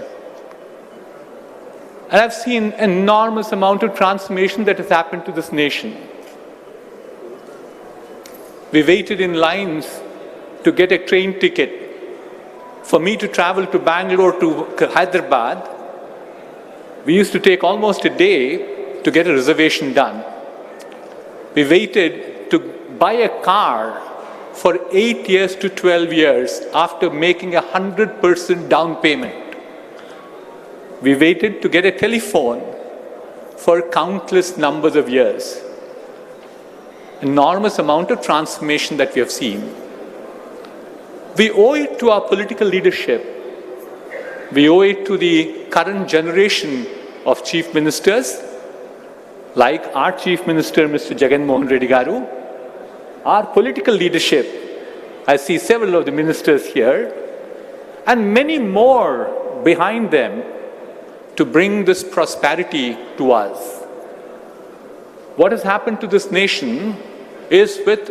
And I've seen an enormous amount of transformation that has happened to this nation. We waited in lines to get a train ticket. For me to travel to Bangalore to Hyderabad, we used to take almost a day to get a reservation done. We waited to buy a car for 8 years to 12 years after making 100% down payment. We waited to get a telephone for countless numbers of years. Enormous amount of transformation that we have seen. We owe it to our political leadership. We owe it to the current generation of chief ministers, like our chief minister, Mr. Jagan Mohan Reddy Garu, our political leadership. I see several of the ministers here, and many more behind them to bring this prosperity to us. What has happened to this nation is, with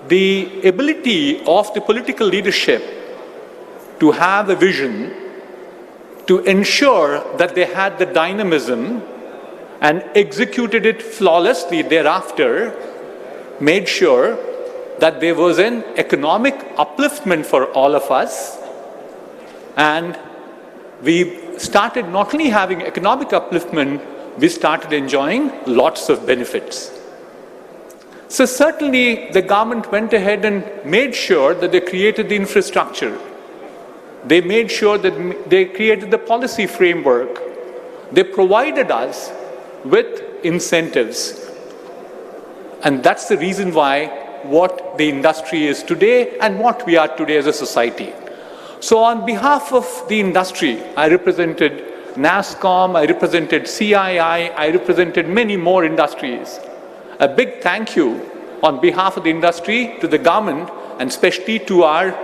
the ability of the political leadership to have a vision, to ensure that they had the dynamism and executed it flawlessly thereafter, made sure that there was an economic upliftment for all of us, and we started not only having economic upliftment, we started enjoying lots of benefits. So certainly the government went ahead and made sure that they created the infrastructure. They made sure that they created the policy framework. They provided us with incentives. And that's the reason why what the industry is today and what we are today as a society. So on behalf of the industry, I represented NASSCOM, I represented CII, I represented many more industries. A big thank you on behalf of the industry to the government, and especially to our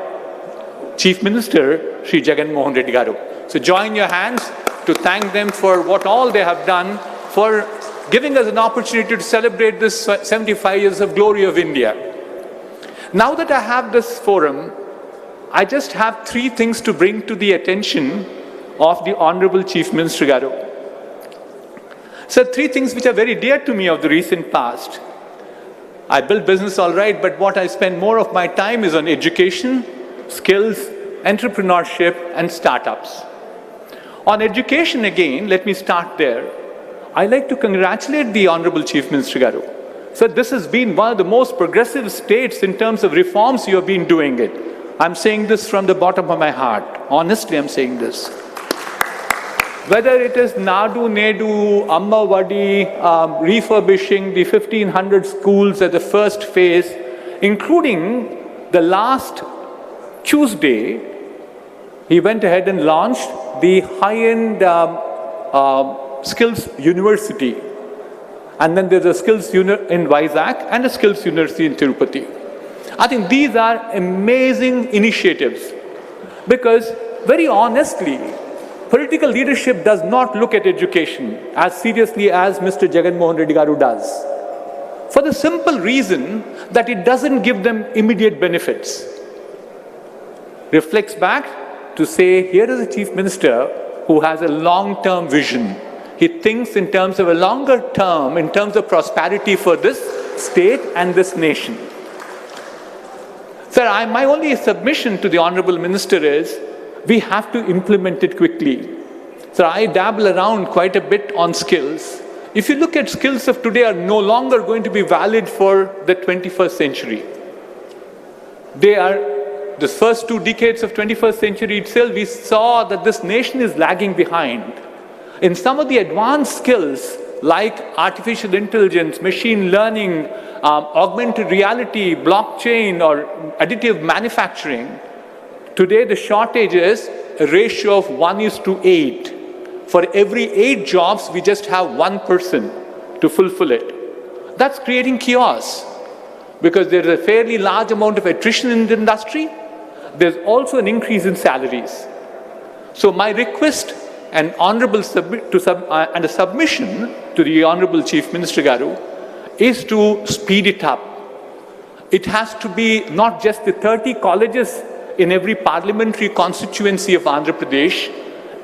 Chief Minister, Sri Jagan Mohan Reddy Garu. So join your hands to thank them for what all they have done, for giving us an opportunity to celebrate this 75 years of glory of India. Now that I have this forum, I just have 3 things to bring to the attention of the Honorable Chief Minister Garu. So 3 things which are very dear to me of the recent past. I build business all right, but what I spend more of my time is on education, skills, entrepreneurship, and startups. On education again, let me start there. I'd like to congratulate the Honorable Chief Minister Garu. So this has been one of the most progressive states in terms of reforms you have been doing it. I'm saying this from the bottom of my heart. Honestly, I'm saying this. Whether it is Nadu, Nedu, Amma Vadi, refurbishing the 1,500 schools as the first phase, including the last Tuesday, he went ahead and launched the high-end Skills University. And then there's a Skills in Vizag and a Skills University in Tirupati. I think these are amazing initiatives, because very honestly, political leadership does not look at education as seriously as Mr. Jagan Mohan Reddy Garu does, for the simple reason that it doesn't give them immediate benefits. Reflects back to say, here is a chief minister who has a long-term vision. He thinks in terms of a longer term, in terms of prosperity for this state and this nation. Sir, my only submission to the Honorable Minister is, we have to implement it quickly. So I dabble around quite a bit on skills. If you look at skills of today are no longer going to be valid for the 21st century. They are, the first 2 decades of 21st century itself, we saw that this nation is lagging behind. In some of the advanced skills like artificial intelligence, machine learning, augmented reality, blockchain, or additive manufacturing, today the shortage is a ratio of 1:8. For every 8 jobs, we just have 1 person to fulfill it. That's creating chaos, because there's a fairly large amount of attrition in the industry. There's also an increase in salaries. So my request and honorable and a submission to the Honorable Chief Minister Garu is to speed it up. It has to be not just the 30 colleges in every parliamentary constituency of Andhra Pradesh.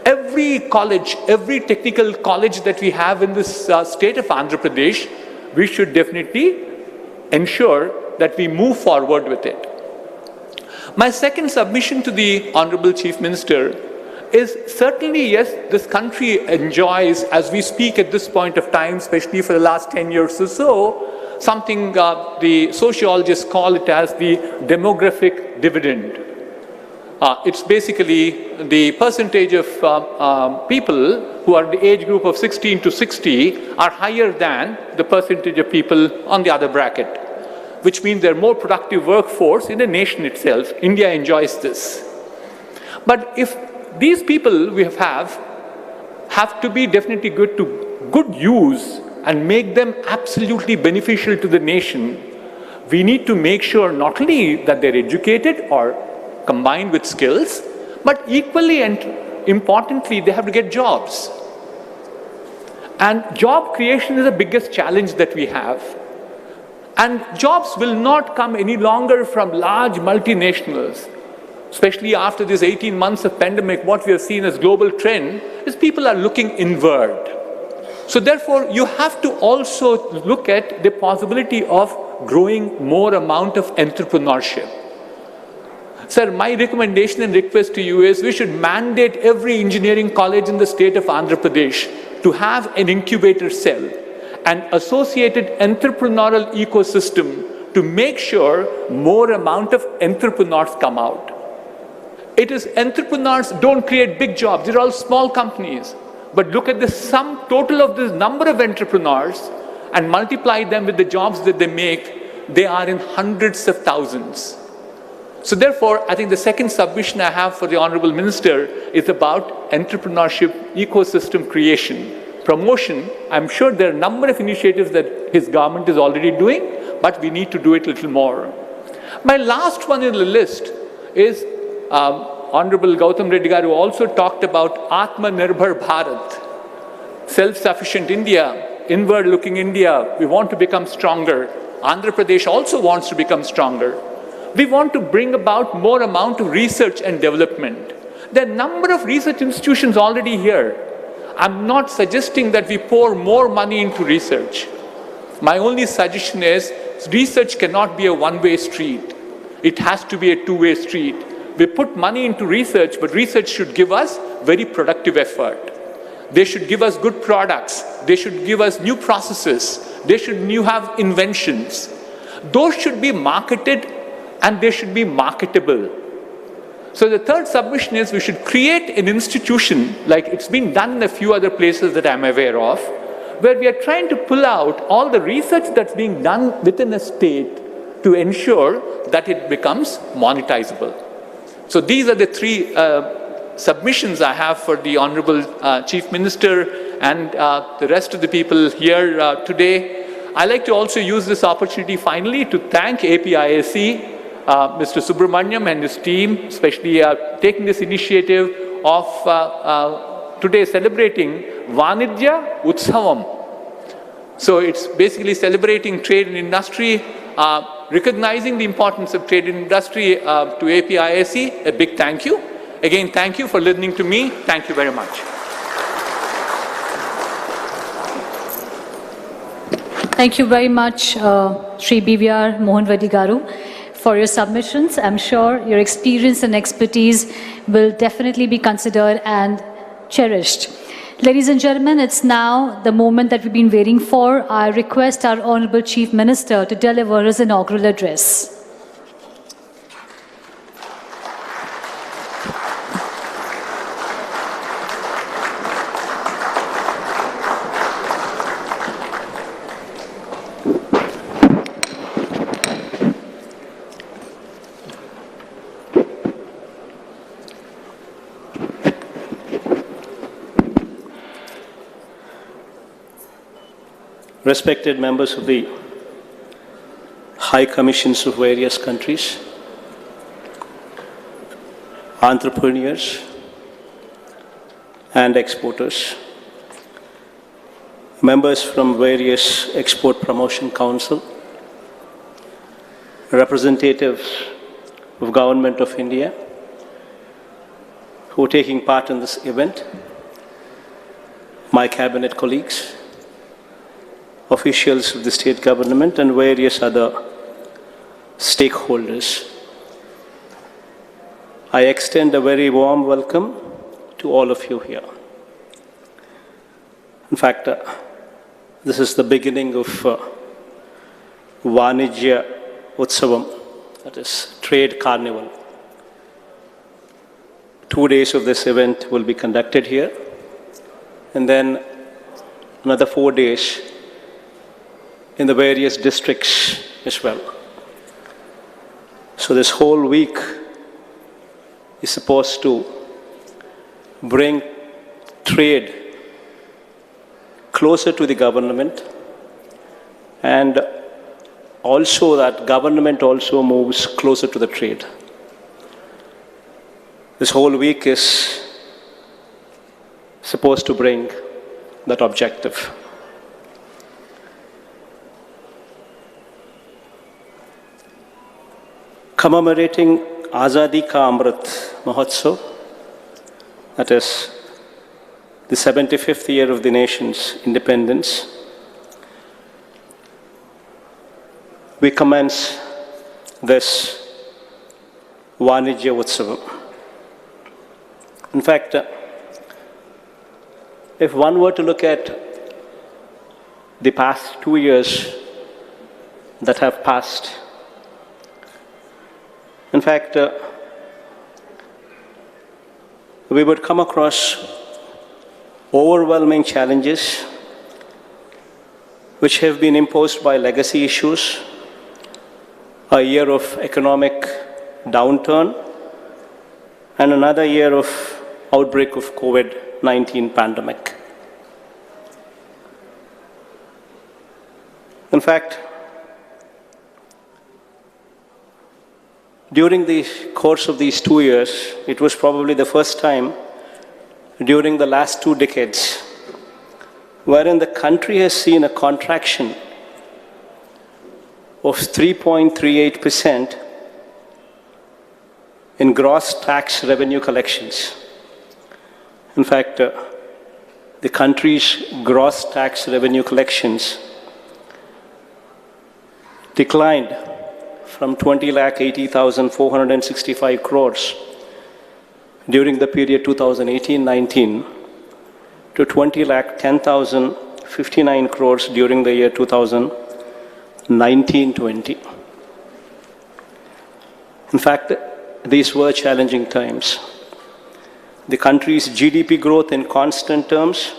Every college, every technical college that we have in this state of Andhra Pradesh, we should definitely ensure that we move forward with it. My second submission to the Honorable Chief Minister is, certainly, yes, this country enjoys, as we speak at this point of time, especially for the last 10 years or so, something the sociologists call it as the demographic dividend. It's basically the percentage of people who are in the age group of 16 to 60 are higher than the percentage of people on the other bracket, which means they're more productive workforce in the nation itself. India enjoys this. But if these people we have to be definitely good use and make them absolutely beneficial to the nation, we need to make sure not only that they're educated or combined with skills, but equally and importantly, they have to get jobs. And job creation is the biggest challenge that we have. And jobs will not come any longer from large multinationals. Especially after this 18 months of pandemic, what we have seen as global trend is people are looking inward. So therefore, you have to also look at the possibility of growing more amount of entrepreneurship. Sir, my recommendation and request to you is we should mandate every engineering college in the state of Andhra Pradesh to have an incubator cell, an associated entrepreneurial ecosystem to make sure more amount of entrepreneurs come out. It is entrepreneurs don't create big jobs, they're all small companies. But look at the sum total of this number of entrepreneurs and multiply them with the jobs that they make, they are in hundreds of thousands. So therefore, I think the second submission I have for the Honorable Minister is about entrepreneurship ecosystem creation. Promotion, I'm sure there are a number of initiatives that his government is already doing, but we need to do it a little more. My last one in the list is Honorable Gautam Reddy Garu also talked about Atmanirbhar Bharat, self-sufficient India, inward-looking India. We want to become stronger. Andhra Pradesh also wants to become stronger. We want to bring about more amount of research and development. There are a number of research institutions already here. I'm not suggesting that we pour more money into research. My only suggestion is research cannot be a one-way street. It has to be a two-way street. We put money into research, but research should give us very productive effort. They should give us good products. They should give us new processes. They should have inventions. Those should be marketed and they should be marketable. So the third submission is we should create an institution, like it's been done in a few other places that I'm aware of, where we are trying to pull out all the research that's being done within a state to ensure that it becomes monetizable. So these are the three submissions I have for the Honorable Chief Minister and the rest of the people here today. I'd like to also use this opportunity finally to thank APIAC, Mr. Subramaniam and his team, especially taking this initiative of today celebrating Vanidya Utsavam. So it's basically celebrating trade and industry, recognizing the importance of trade and industry to APIAC. A big thank you. Again, thank you for listening to me. Thank you very much. Thank you very much, Sri BVR Mohan Reddy Garu, for your submissions. I'm sure your experience and expertise will definitely be considered and cherished. Ladies and gentlemen, it's now the moment that we've been waiting for. I request our Honorable Chief Minister to deliver his inaugural address. Respected members of the High Commissions of various countries, entrepreneurs and exporters, members from various Export Promotion Council, representatives of Government of India who are taking part in this event, my cabinet colleagues, officials of the state government and various other stakeholders. I extend a very warm welcome to all of you here. In fact, this is the beginning of Vijayawada, that is Trade Carnival. 2 days of this event will be conducted here, and then another 4 days in the various districts as well. So this whole week is supposed to bring trade closer to the government, and also that government also moves closer to the trade. This whole week is supposed to bring that objective. Commemorating Azadi ka Amrit Mahotsav, that is the 75th year of the nation's independence, we commence this Vijayawada. In fact, if one were to look at the past 2 years that have passed, in fact, we would come across overwhelming challenges which have been imposed by legacy issues, a year of economic downturn, and another year of outbreak of COVID-19 pandemic. In fact, during the course of these 2 years, it was probably the first time during the last 2 decades wherein the country has seen a contraction of 3.38% in gross tax revenue collections. In fact, the country's gross tax revenue collections declined from 20,80,465 crores during the period 2018-19 to 20,10,059 crores during the year 2019-20. In fact, these were challenging times. The country's GDP growth in constant terms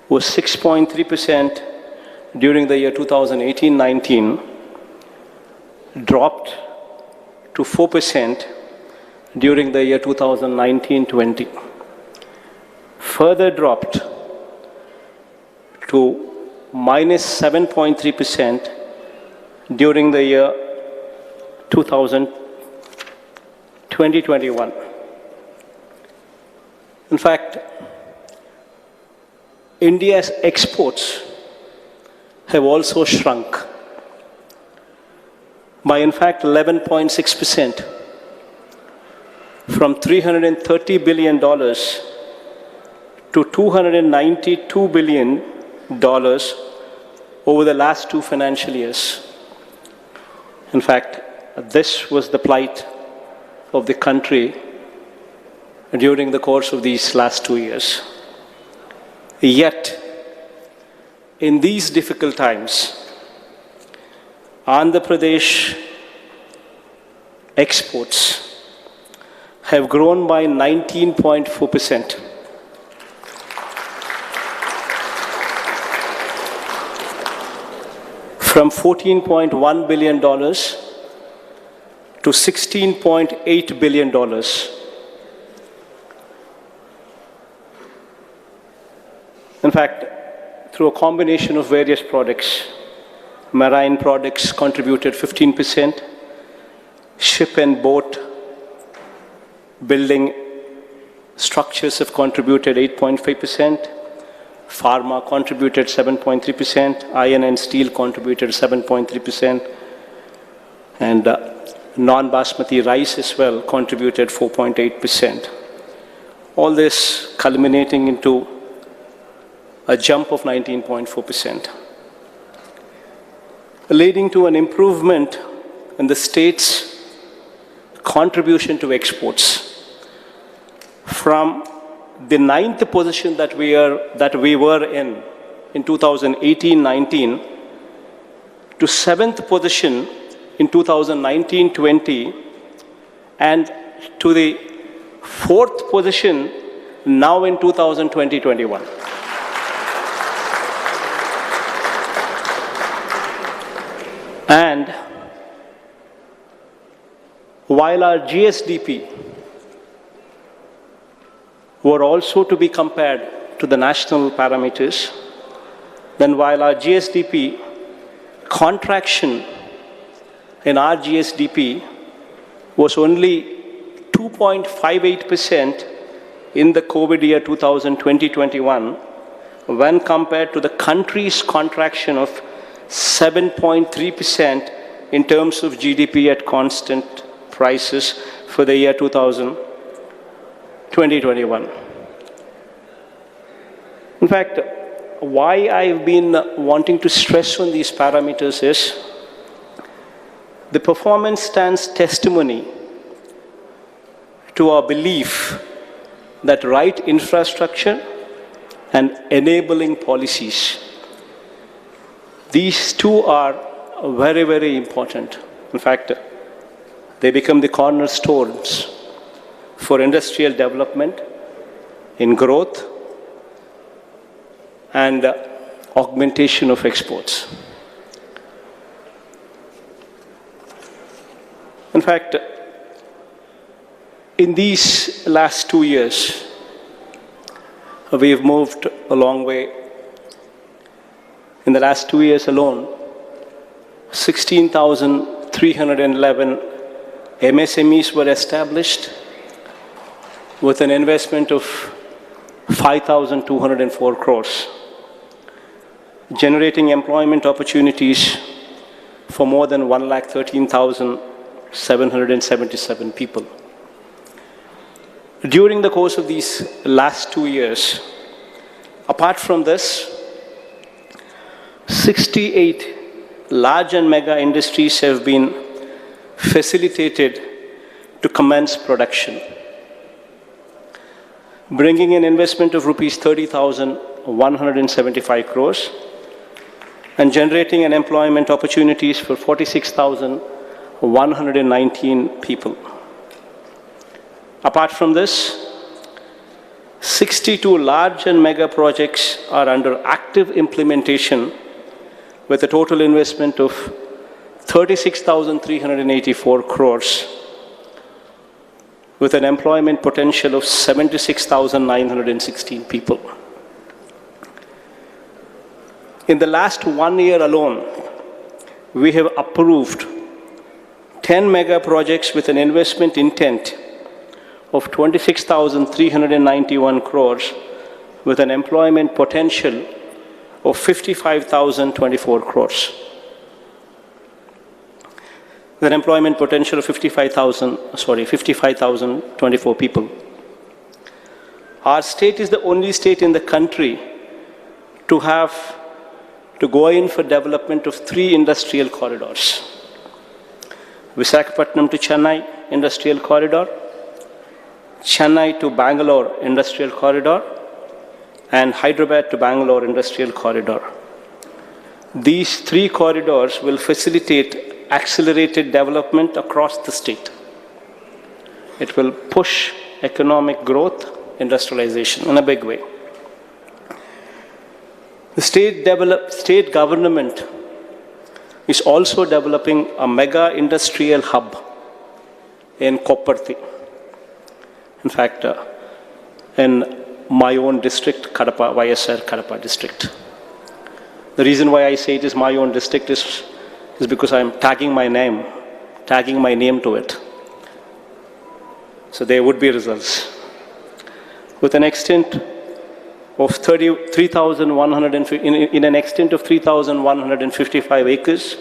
was 6.3% during the year 2018-19, dropped to 4% during the year 2019-20, further dropped to minus 7.3% during the year 2020-21. In fact, India's exports have also shrunk by, in fact, 11.6%, from $330 billion to $292 billion over the last 2 financial years. In fact, this was the plight of the country during the course of these last 2 years. Yet, in these difficult times, Andhra Pradesh exports have grown by 19.4%. From $14.1 billion to $16.8 billion. In fact, through a combination of various products, marine products contributed 15%, ship and boat building structures have contributed 8.5%, pharma contributed 7.3%, iron and steel contributed 7.3%, and non-basmati rice as well contributed 4.8%. All this culminating into a jump of 19.4%, leading to an improvement in the state's contribution to exports from the 9th position that we were in 2018-19 to 7th position in 2019-20 and to the 4th position now in 2020-21. And while our GSDP were also to be compared to the national parameters, then while our GSDP contraction in our GSDP was only 2.58% in the COVID year 2020-21 when compared to the country's contraction of 7.3% in terms of GDP at constant prices for the year 2020-21. In fact, why I've been wanting to stress on these parameters is the performance stands testimony to our belief that right infrastructure and enabling policies, these two are very, very important. In fact, they become the cornerstones for industrial development, in growth, and augmentation of exports. In fact, in these last 2 years, we have moved a long way. In the last 2 years alone, 16,311 MSMEs were established with an investment of 5,204 crores, generating employment opportunities for more than 113,777 people. During the course of these last 2 years, apart from this, 68 large and mega industries have been facilitated to commence production, bringing an investment of rupees 30,175 crores and generating an employment opportunities for 46,119 people. Apart from this, 62 large and mega projects are under active implementation with a total investment of 36,384 crores with an employment potential of 76,916 people. In the last 1 year alone, we have approved 10 mega projects with an investment intent of 26,391 crores with an employment potential of 55,024 crores. With an employment potential of 55,024 people. Our state is the only state in the country to go in for development of 3 industrial corridors. Visakhapatnam to Chennai Industrial Corridor, Chennai to Bangalore Industrial Corridor, and Hyderabad to Bangalore Industrial Corridor. These 3 corridors will facilitate accelerated development across the state. It will push economic growth, industrialization in a big way. The state government is also developing a mega industrial hub in Kopparthi. In fact, in my own district, Kadapa, YSR Kadapa district. The reason why I say it is my own district is because I'm tagging my name to it. So there would be results. With an extent of 3,155 acres,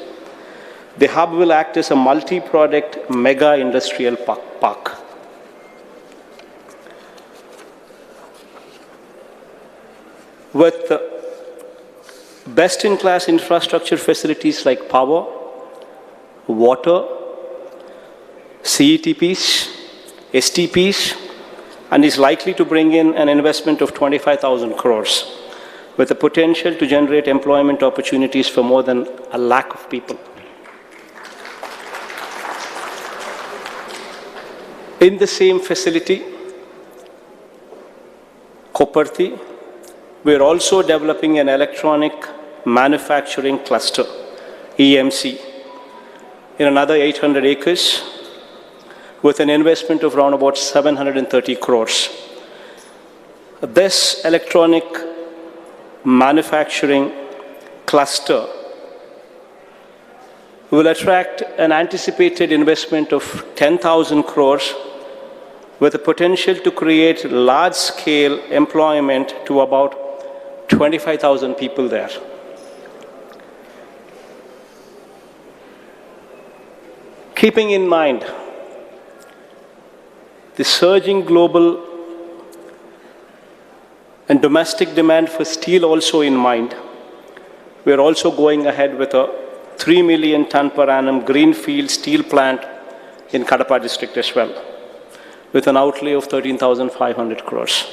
the hub will act as a multi-product mega industrial park. With best-in-class infrastructure facilities like power, water, CETPs, STPs, and is likely to bring in an investment of 25,000 crores with the potential to generate employment opportunities for more than 1 lakh of people. In the same facility, Koparthi, we are also developing an electronic manufacturing cluster, EMC, in another 800 acres with an investment of around about 730 crores. This electronic manufacturing cluster will attract an anticipated investment of 10,000 crores with the potential to create large-scale employment to about 25,000 people there. Keeping in mind the surging global and domestic demand for steel also in mind, we are also going ahead with a 3 million ton per annum greenfield steel plant in Kadapa district as well, with an outlay of 13,500 crores.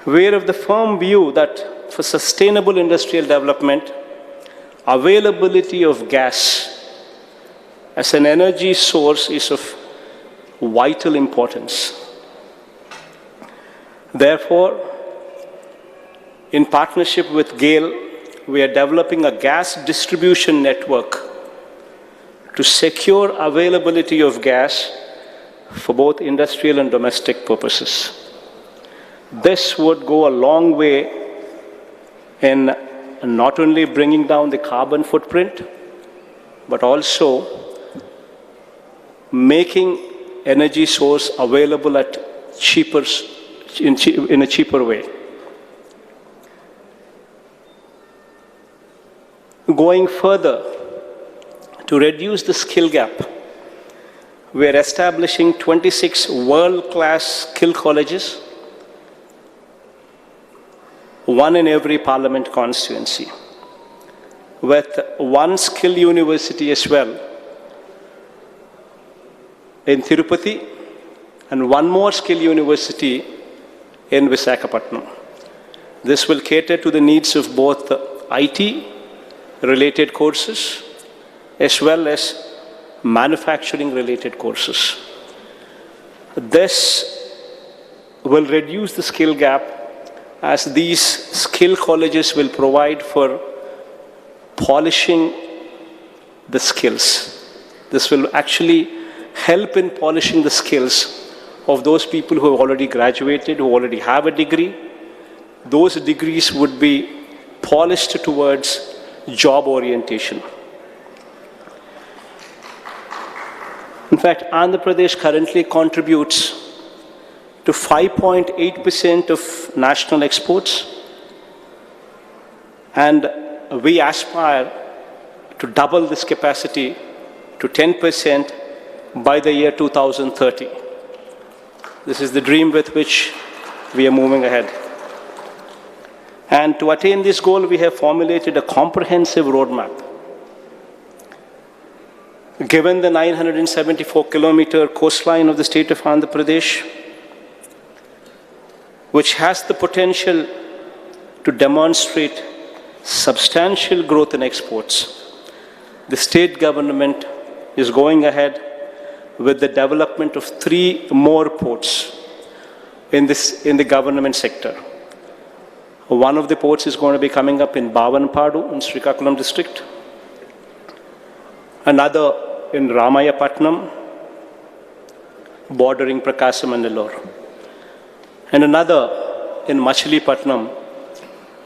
We are of the firm view that for sustainable industrial development, availability of gas as an energy source is of vital importance. Therefore, in partnership with GAIL, we are developing a gas distribution network to secure availability of gas for both industrial and domestic purposes. This would go a long way in not only bringing down the carbon footprint, but also making energy source available at in a cheaper way. Going further, to reduce the skill gap, we are establishing 26 world-class skill colleges, one in every parliament constituency, with one skill university as well in Tirupati and one more skill university in Visakhapatnam. This will cater to the needs of both IT-related courses as well as manufacturing-related courses. This will reduce the skill gap as these skill colleges will provide for polishing the skills. This will actually help in polishing the skills of those people who have already graduated, who already have a degree. Those degrees would be polished towards job orientation. In fact, Andhra Pradesh currently contributes to 5.8% of national exports, and we aspire to double this capacity to 10% by the year 2030. This is the dream with which we are moving ahead. And to attain this goal, we have formulated a comprehensive roadmap. Given the 974-kilometer coastline of the state of Andhra Pradesh, which has the potential to demonstrate substantial growth in exports, the state government is going ahead with the development of 3 more ports in the government sector. One of the ports is going to be coming up in Bavanpadu in Srikakulam district, another in Ramayapatnam, bordering Prakasam and Nellore, and another in Machilipatnam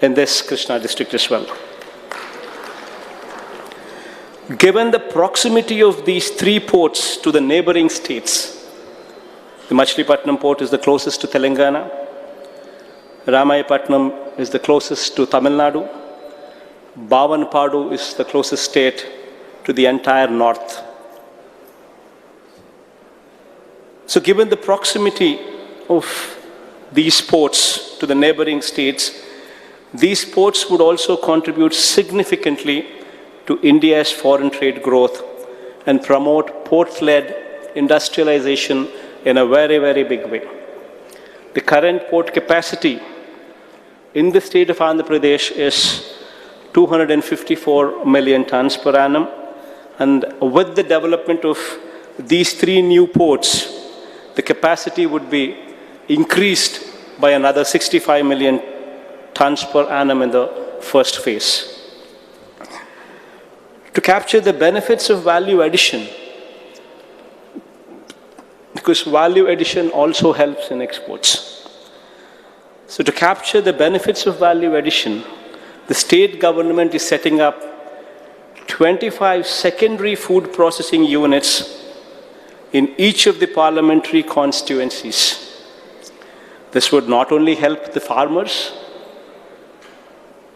in this Krishna district as well. Given the proximity of these 3 ports to the neighboring states, the Machilipatnam port is the closest to Telangana, Ramayapatnam is the closest to Tamil Nadu, Bavanpadu is the closest state to the entire north. So given the proximity of these ports to the neighboring states, these ports would also contribute significantly to India's foreign trade growth and promote port-led industrialization in a very, very big way. The current port capacity in the state of Andhra Pradesh is 254 million tons per annum. And with the development of these 3 new ports, the capacity would be increased by another 65 million tons per annum in the first phase. To capture the benefits of value addition, because value addition also helps in exports. So to capture the benefits of value addition, the state government is setting up 25 secondary food processing units in each of the parliamentary constituencies. This would not only help the farmers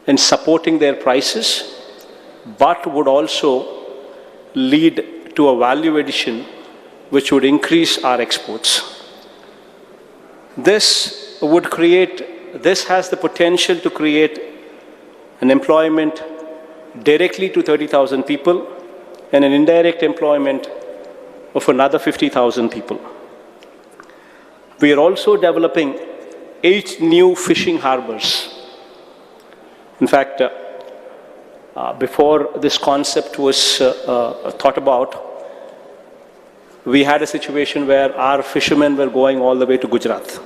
in supporting their prices, but would also lead to a value addition which would increase our exports. This has the potential to create an employment directly to 30,000 people and an indirect employment of another 50,000 people. We are also developing 8 new fishing harbors. In fact, before this concept was thought about, we had a situation where our fishermen were going all the way to Gujarat.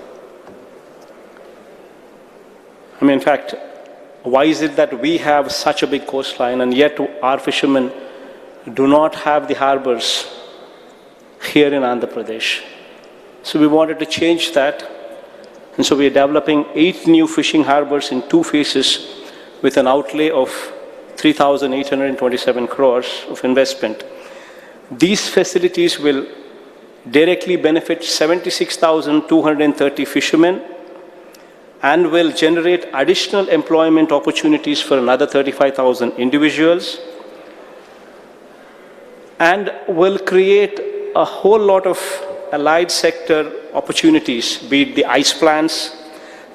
In fact, why is it that we have such a big coastline and yet our fishermen do not have the harbors here in Andhra Pradesh? So we wanted to change that. And so we are developing 8 new fishing harbors in 2 phases with an outlay of 3,827 crores of investment. These facilities will directly benefit 76,230 fishermen and will generate additional employment opportunities for another 35,000 individuals and will create a whole lot of allied sector opportunities, be it the ice plants,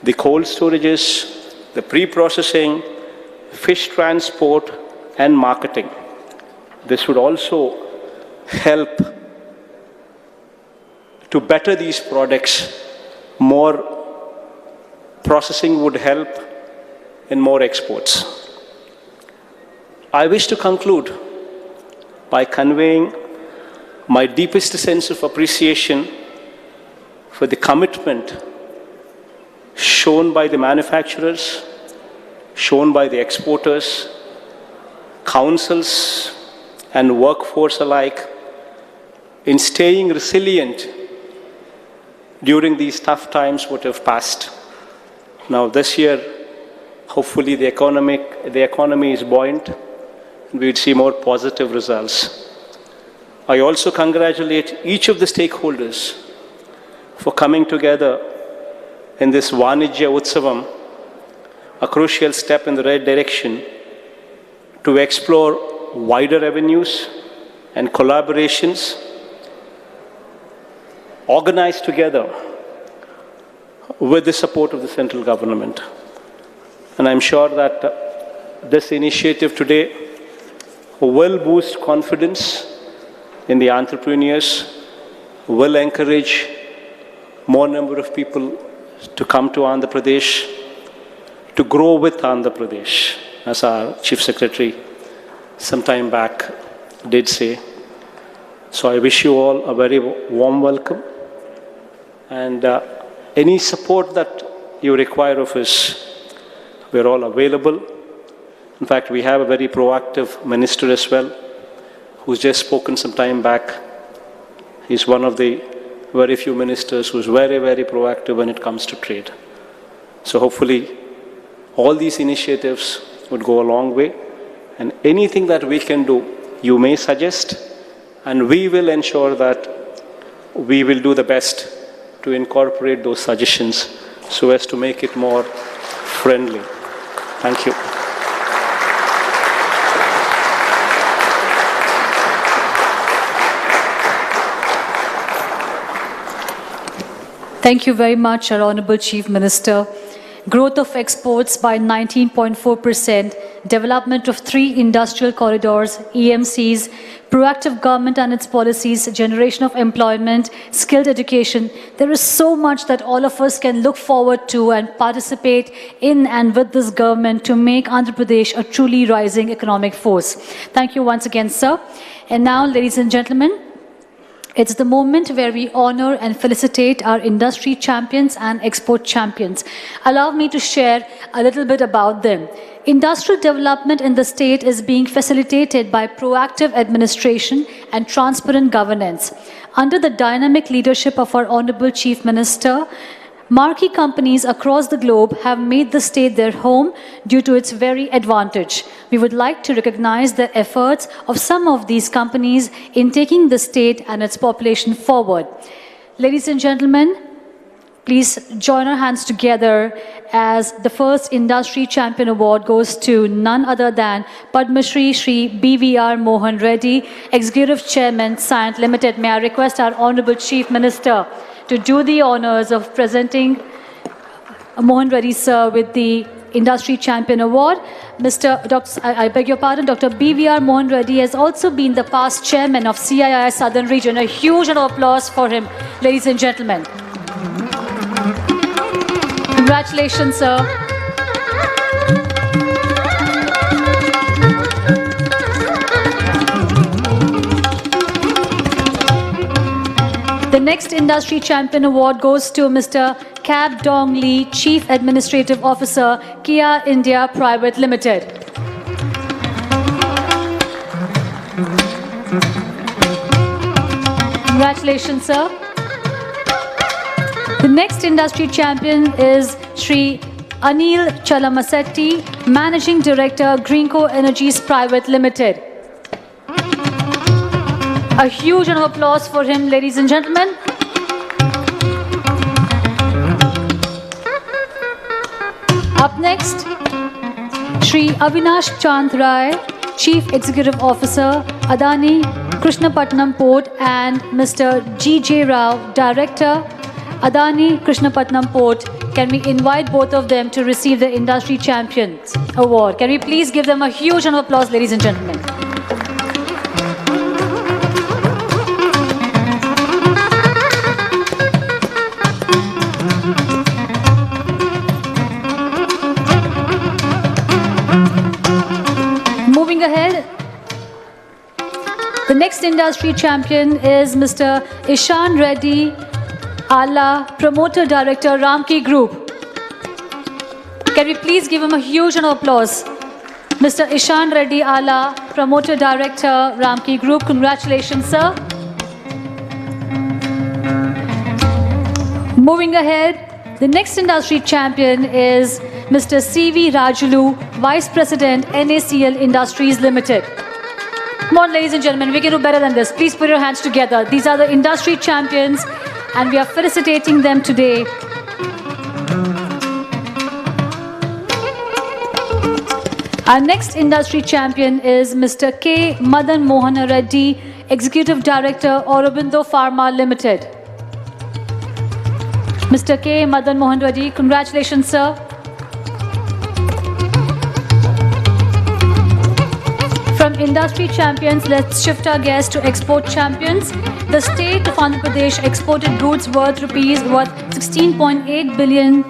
the cold storages, the pre-processing, fish transport and marketing. This would also help to better these products. More processing would help in more exports. I wish to conclude by conveying my deepest sense of appreciation for the commitment shown by the manufacturers, shown by the exporters, councils and workforce alike in staying resilient during these tough times what have passed. Now this year, hopefully the economy is buoyant and we'll see more positive results. I also congratulate each of the stakeholders for coming together in this Vanijya Utsavam, a crucial step in the right direction to explore wider avenues and collaborations organized together with the support of the central government. And I'm sure that this initiative today will boost confidence in the entrepreneurs, will encourage more number of people to come to Andhra Pradesh, to grow with Andhra Pradesh, as our Chief Secretary some time back did say. So I wish you all a very warm welcome, and any support that you require of us, we're all available. In fact, we have a very proactive minister as well, who's just spoken some time back. He's one of the very few ministers who's very, very proactive when it comes to trade. So hopefully, all these initiatives would go a long way, and anything that we can do, you may suggest, and we will ensure that we will do the best to incorporate those suggestions so as to make it more friendly. Thank you. Thank you very much, our Honorable Chief Minister. Growth of exports by 19.4%, development of 3 industrial corridors, EMCs, proactive government and its policies, generation of employment, skilled education. There is so much that all of us can look forward to and participate in and with this government to make Andhra Pradesh a truly rising economic force. Thank you once again, sir. And now, ladies and gentlemen, it's the moment where we honor and felicitate our industry champions and export champions. Allow me to share a little bit about them. Industrial development in the state is being facilitated by proactive administration and transparent governance. Under the dynamic leadership of our Honorable Chief Minister, marquee companies across the globe have made the state their home due to its very advantage. We would like to recognize the efforts of some of these companies in taking the state and its population forward. Ladies and gentlemen, please join our hands together as the first Industry Champion Award goes to none other than Padma Shri Shri BVR Mohan Reddy, Executive Chairman, Science Limited. May I request our Honorable Chief Minister to do the honors of presenting Mohan Reddy sir with the Industry Champion Award. I beg your pardon, Dr. BVR Mohan Reddy has also been the past chairman of CII Southern Region. A huge round of applause for him, ladies and gentlemen. Congratulations, sir. The next Industry Champion Award goes to Mr. Kap Dong Lee, Chief Administrative Officer, Kia India Private Limited. Congratulations, sir. The next Industry Champion is Shri Anil Chalamasetti, Managing Director, Greenco Energies Private Limited. A huge round of applause for him, ladies and gentlemen. Up next, Shri Avinash Chand Rai, Chief Executive Officer, Adani Krishnapatnam Port, and Mr. G.J. Rao, Director, Adani Krishnapatnam Port. Can we invite both of them to receive the Industry Champions Award? Can we please give them a huge round of applause, ladies and gentlemen? Moving ahead, the next Industry Champion is Mr. Ishan Reddy Ala, Promoter Director, Ramki Group. Can we please give him a huge round of applause? Mr. Ishan Reddy Ala, Promoter Director, Ramki Group. Congratulations, sir. Moving ahead, the next Industry Champion is Mr. C.V. Rajulu, Vice President, NACL Industries Limited. Come on, ladies and gentlemen, we can do better than this. Please put your hands together. These are the Industry Champions, and we are felicitating them today. Our next Industry Champion is Mr. K. Madan Mohan Reddy, Executive Director, Aurobindo Pharma Limited. Mr. K. Madan Mohan Reddy, congratulations, sir. From Industry Champions, let's shift our gaze to Export Champions. The state of Andhra Pradesh exported goods worth 16.8 billion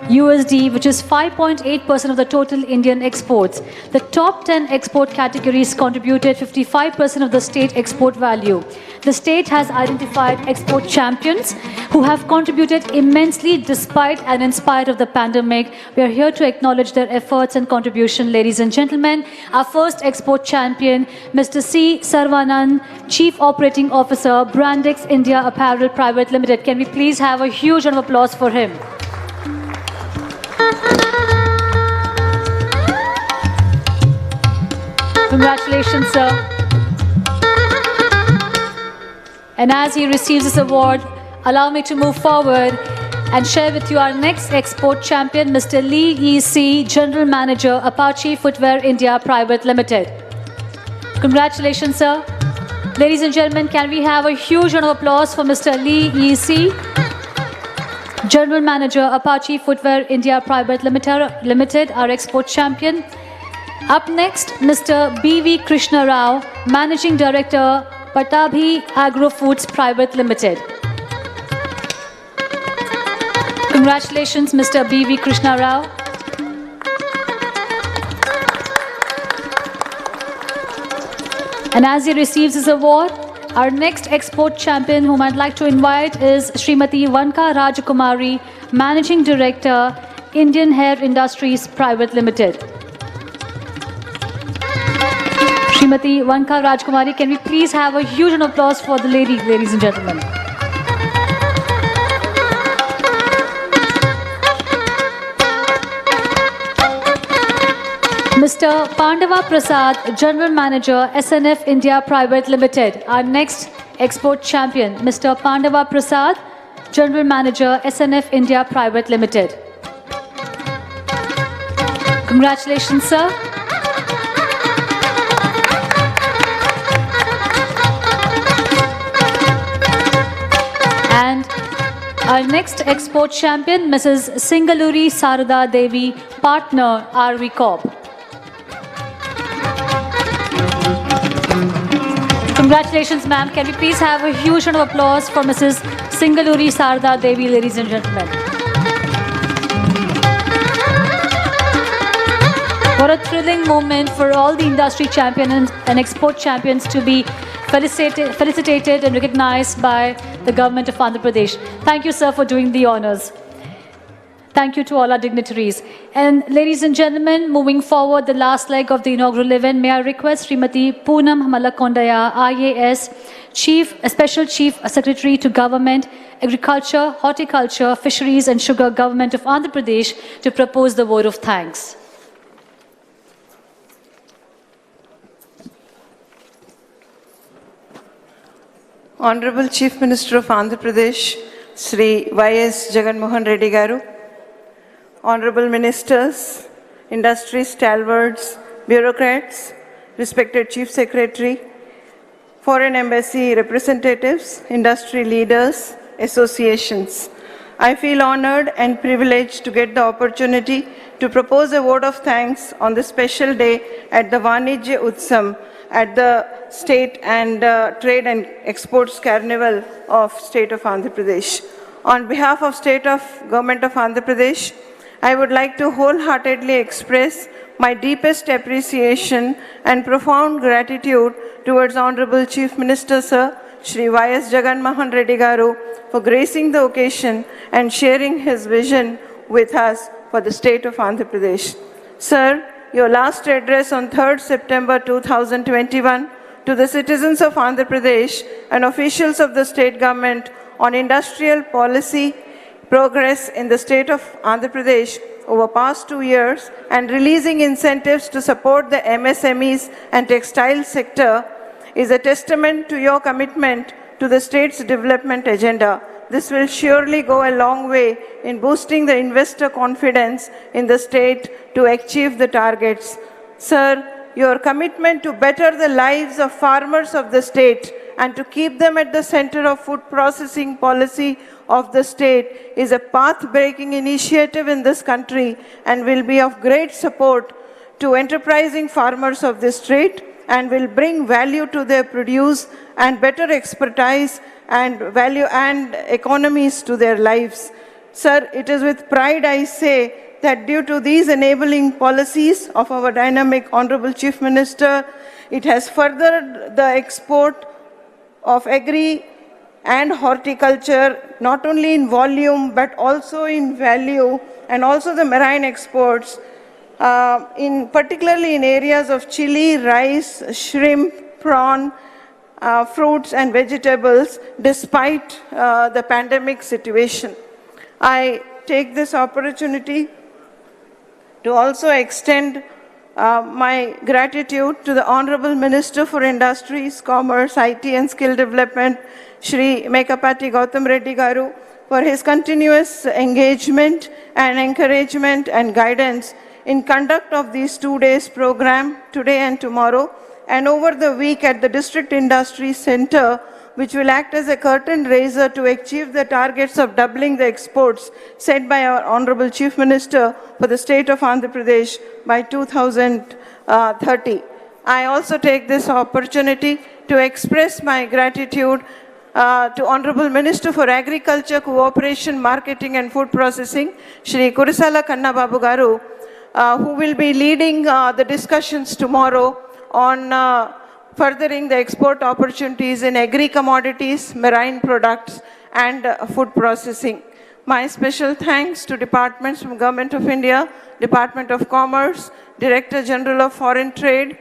USD, which is 5.8% of the total Indian exports. The top 10 export categories contributed 55% of the state export value. The state has identified export champions who have contributed immensely despite and in spite of the pandemic. We are here to acknowledge their efforts and contribution, ladies and gentlemen. Our first export champion, Mr. C. Sarvanand, Chief Operating Officer, Brandex India Apparel Private Limited. Can we please have a huge round of applause for him? Congratulations, sir. And as he receives this award, allow me to move forward and share with you our next export champion, Mr. Lee E.C., General Manager, Apache Footwear India Private Limited. Congratulations, sir. Ladies and gentlemen, can we have a huge round of applause for Mr. Lee E.C., General Manager, Apache Footwear India Private Limited, our export champion. Up next, Mr. B.V. Krishna Rao, Managing Director, Patabhi Agro Foods Private Limited. Congratulations, Mr. B.V. Krishna Rao. And as he receives his award, our next export champion whom I'd like to invite is Srimati Vanka Rajakumari, Managing Director, Indian Hair Industries Private Limited. Srimati Vanka Rajakumari, can we please have a huge applause for the lady, ladies and gentlemen. Mr. Pandava Prasad, General Manager, SNF India Private Limited. Our next export champion, Mr. Pandava Prasad, General Manager, SNF India Private Limited. Congratulations, sir. And our next export champion, Mrs. Singaluri Sarada Devi, Partner, RV Corp. Congratulations, ma'am. Can we please have a huge round of applause for Mrs. Singaluri Sarada Devi, ladies and gentlemen. What a thrilling moment for all the industry champions and export champions to be felicitated and recognized by the government of Andhra Pradesh. Thank you, sir, for doing the honors. Thank you to all our dignitaries. And ladies and gentlemen, moving forward, the last leg of the inaugural event, may I request Srimati Poonam Malakondaya, IAS, Special Chief Secretary to Government, Agriculture, Horticulture, Fisheries and Sugar, Government of Andhra Pradesh, to propose the vote of thanks. Honorable Chief Minister of Andhra Pradesh, Sri Y.S. Jagan Mohan Reddy Garu, Honorable Ministers, industry stalwarts, bureaucrats, respected Chief Secretary, Foreign Embassy representatives, industry leaders, associations. I feel honored and privileged to get the opportunity to propose a vote of thanks on this special day at the Vanijya Utsav at the State and Trade and Exports Carnival of State of Andhra Pradesh. On behalf of Government of Andhra Pradesh, I would like to wholeheartedly express my deepest appreciation and profound gratitude towards Honorable Chief Minister Sir, Shri Y.S. Jagan Mohan Reddy Garu, for gracing the occasion and sharing his vision with us for the state of Andhra Pradesh. Sir, your last address on 3rd September 2021 to the citizens of Andhra Pradesh and officials of the state government on industrial policy progress in the state of Andhra Pradesh over past 2 years and releasing incentives to support the MSMEs and textile sector is a testament to your commitment to the state's development agenda. This will surely go a long way in boosting the investor confidence in the state to achieve the targets. Sir, your commitment to better the lives of farmers of the state and to keep them at the center of food processing policy of the state is a path-breaking initiative in this country and will be of great support to enterprising farmers of this state and will bring value to their produce and better expertise and value and economies to their lives. Sir, it is with pride I say that due to these enabling policies of our dynamic Honorable Chief Minister, it has furthered the export of agri and horticulture, not only in volume but also in value, and also the marine exports, particularly in areas of chili, rice, shrimp, prawn, fruits and vegetables, despite the pandemic situation. I take this opportunity to also extend my gratitude to the Honorable Minister for Industries, Commerce, IT and Skill Development, Shri Mekapati Gautam Reddy Garu, for his continuous engagement and encouragement and guidance in conduct of these 2 days program, today and tomorrow, and over the week at the District Industry Center, which will act as a curtain raiser to achieve the targets of doubling the exports set by our Honorable Chief Minister for the state of Andhra Pradesh by 2000 30. I also take this opportunity to express my gratitude to Honorable Minister for Agriculture, Cooperation, Marketing and Food Processing, Shri Kurisala Kannababu Garu, who will be leading the discussions tomorrow on furthering the export opportunities in agri-commodities, marine products and food processing. My special thanks to departments from Government of India, Department of Commerce, Director General of Foreign Trade,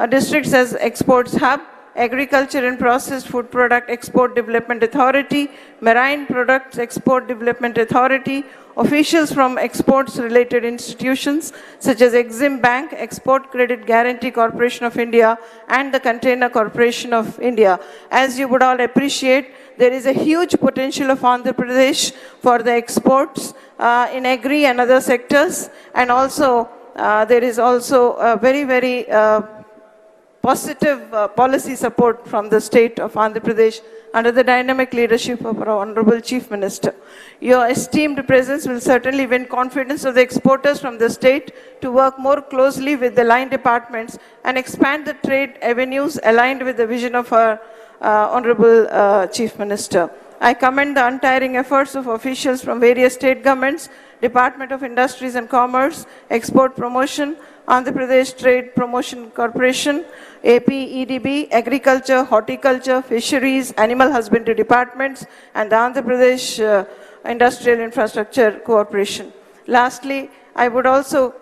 districts as Exports Hub, Agriculture and Processed Food Product Export Development Authority, Marine Products Export Development Authority, officials from exports-related institutions such as Exim Bank, Export Credit Guarantee Corporation of India, and the Container Corporation of India. As you would all appreciate, there is a huge potential of Andhra Pradesh for the exports in agri and other sectors, and also there is also a very positive policy support from the state of Andhra Pradesh under the dynamic leadership of our Honorable Chief Minister. Your esteemed presence will certainly win confidence of the exporters from the state to work more closely with the line departments and expand the trade avenues aligned with the vision of our Honorable Chief Minister. I commend the untiring efforts of officials from various state governments, Department of Industries and Commerce, Export Promotion, Andhra Pradesh Trade Promotion Corporation, AP, EDB, Agriculture, Horticulture, Fisheries, Animal Husbandry Departments, and the Andhra Pradesh Industrial Infrastructure Corporation. Lastly, I would also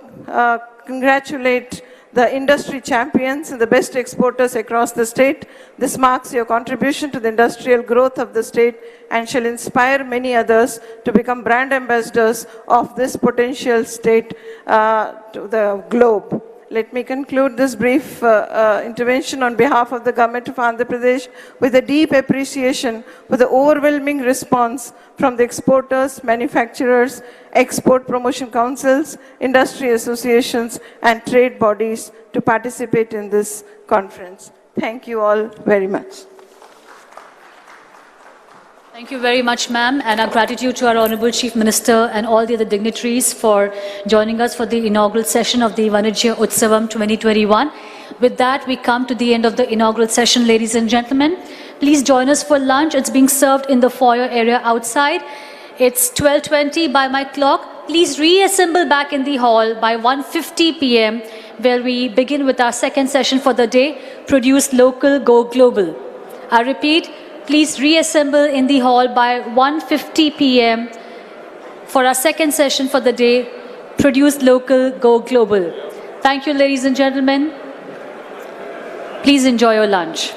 congratulate the industry champions and the best exporters across the state. This marks your contribution to the industrial growth of the state and shall inspire many others to become brand ambassadors of this potential state to the globe. Let me conclude this brief intervention on behalf of the Government of Andhra Pradesh with a deep appreciation for the overwhelming response from the exporters, manufacturers, export promotion councils, industry associations, and trade bodies to participate in this conference. Thank you all very much. Thank you very much, ma'am, and our gratitude to our Honorable Chief Minister and all the other dignitaries for joining us for the inaugural session of the Vanijya Utsavam 2021. With that, we come to the end of the inaugural session, ladies and gentlemen. Please join us for lunch. It's being served in the foyer area outside. It's 12:20 by my clock. Please reassemble back in the hall by 1:50 p.m. where we begin with our second session for the day, Produce Local, Go Global. I repeat, please reassemble in the hall by 1:50 p.m. for our second session for the day, Produce Local, Go Global. Thank you, ladies and gentlemen. Please enjoy your lunch.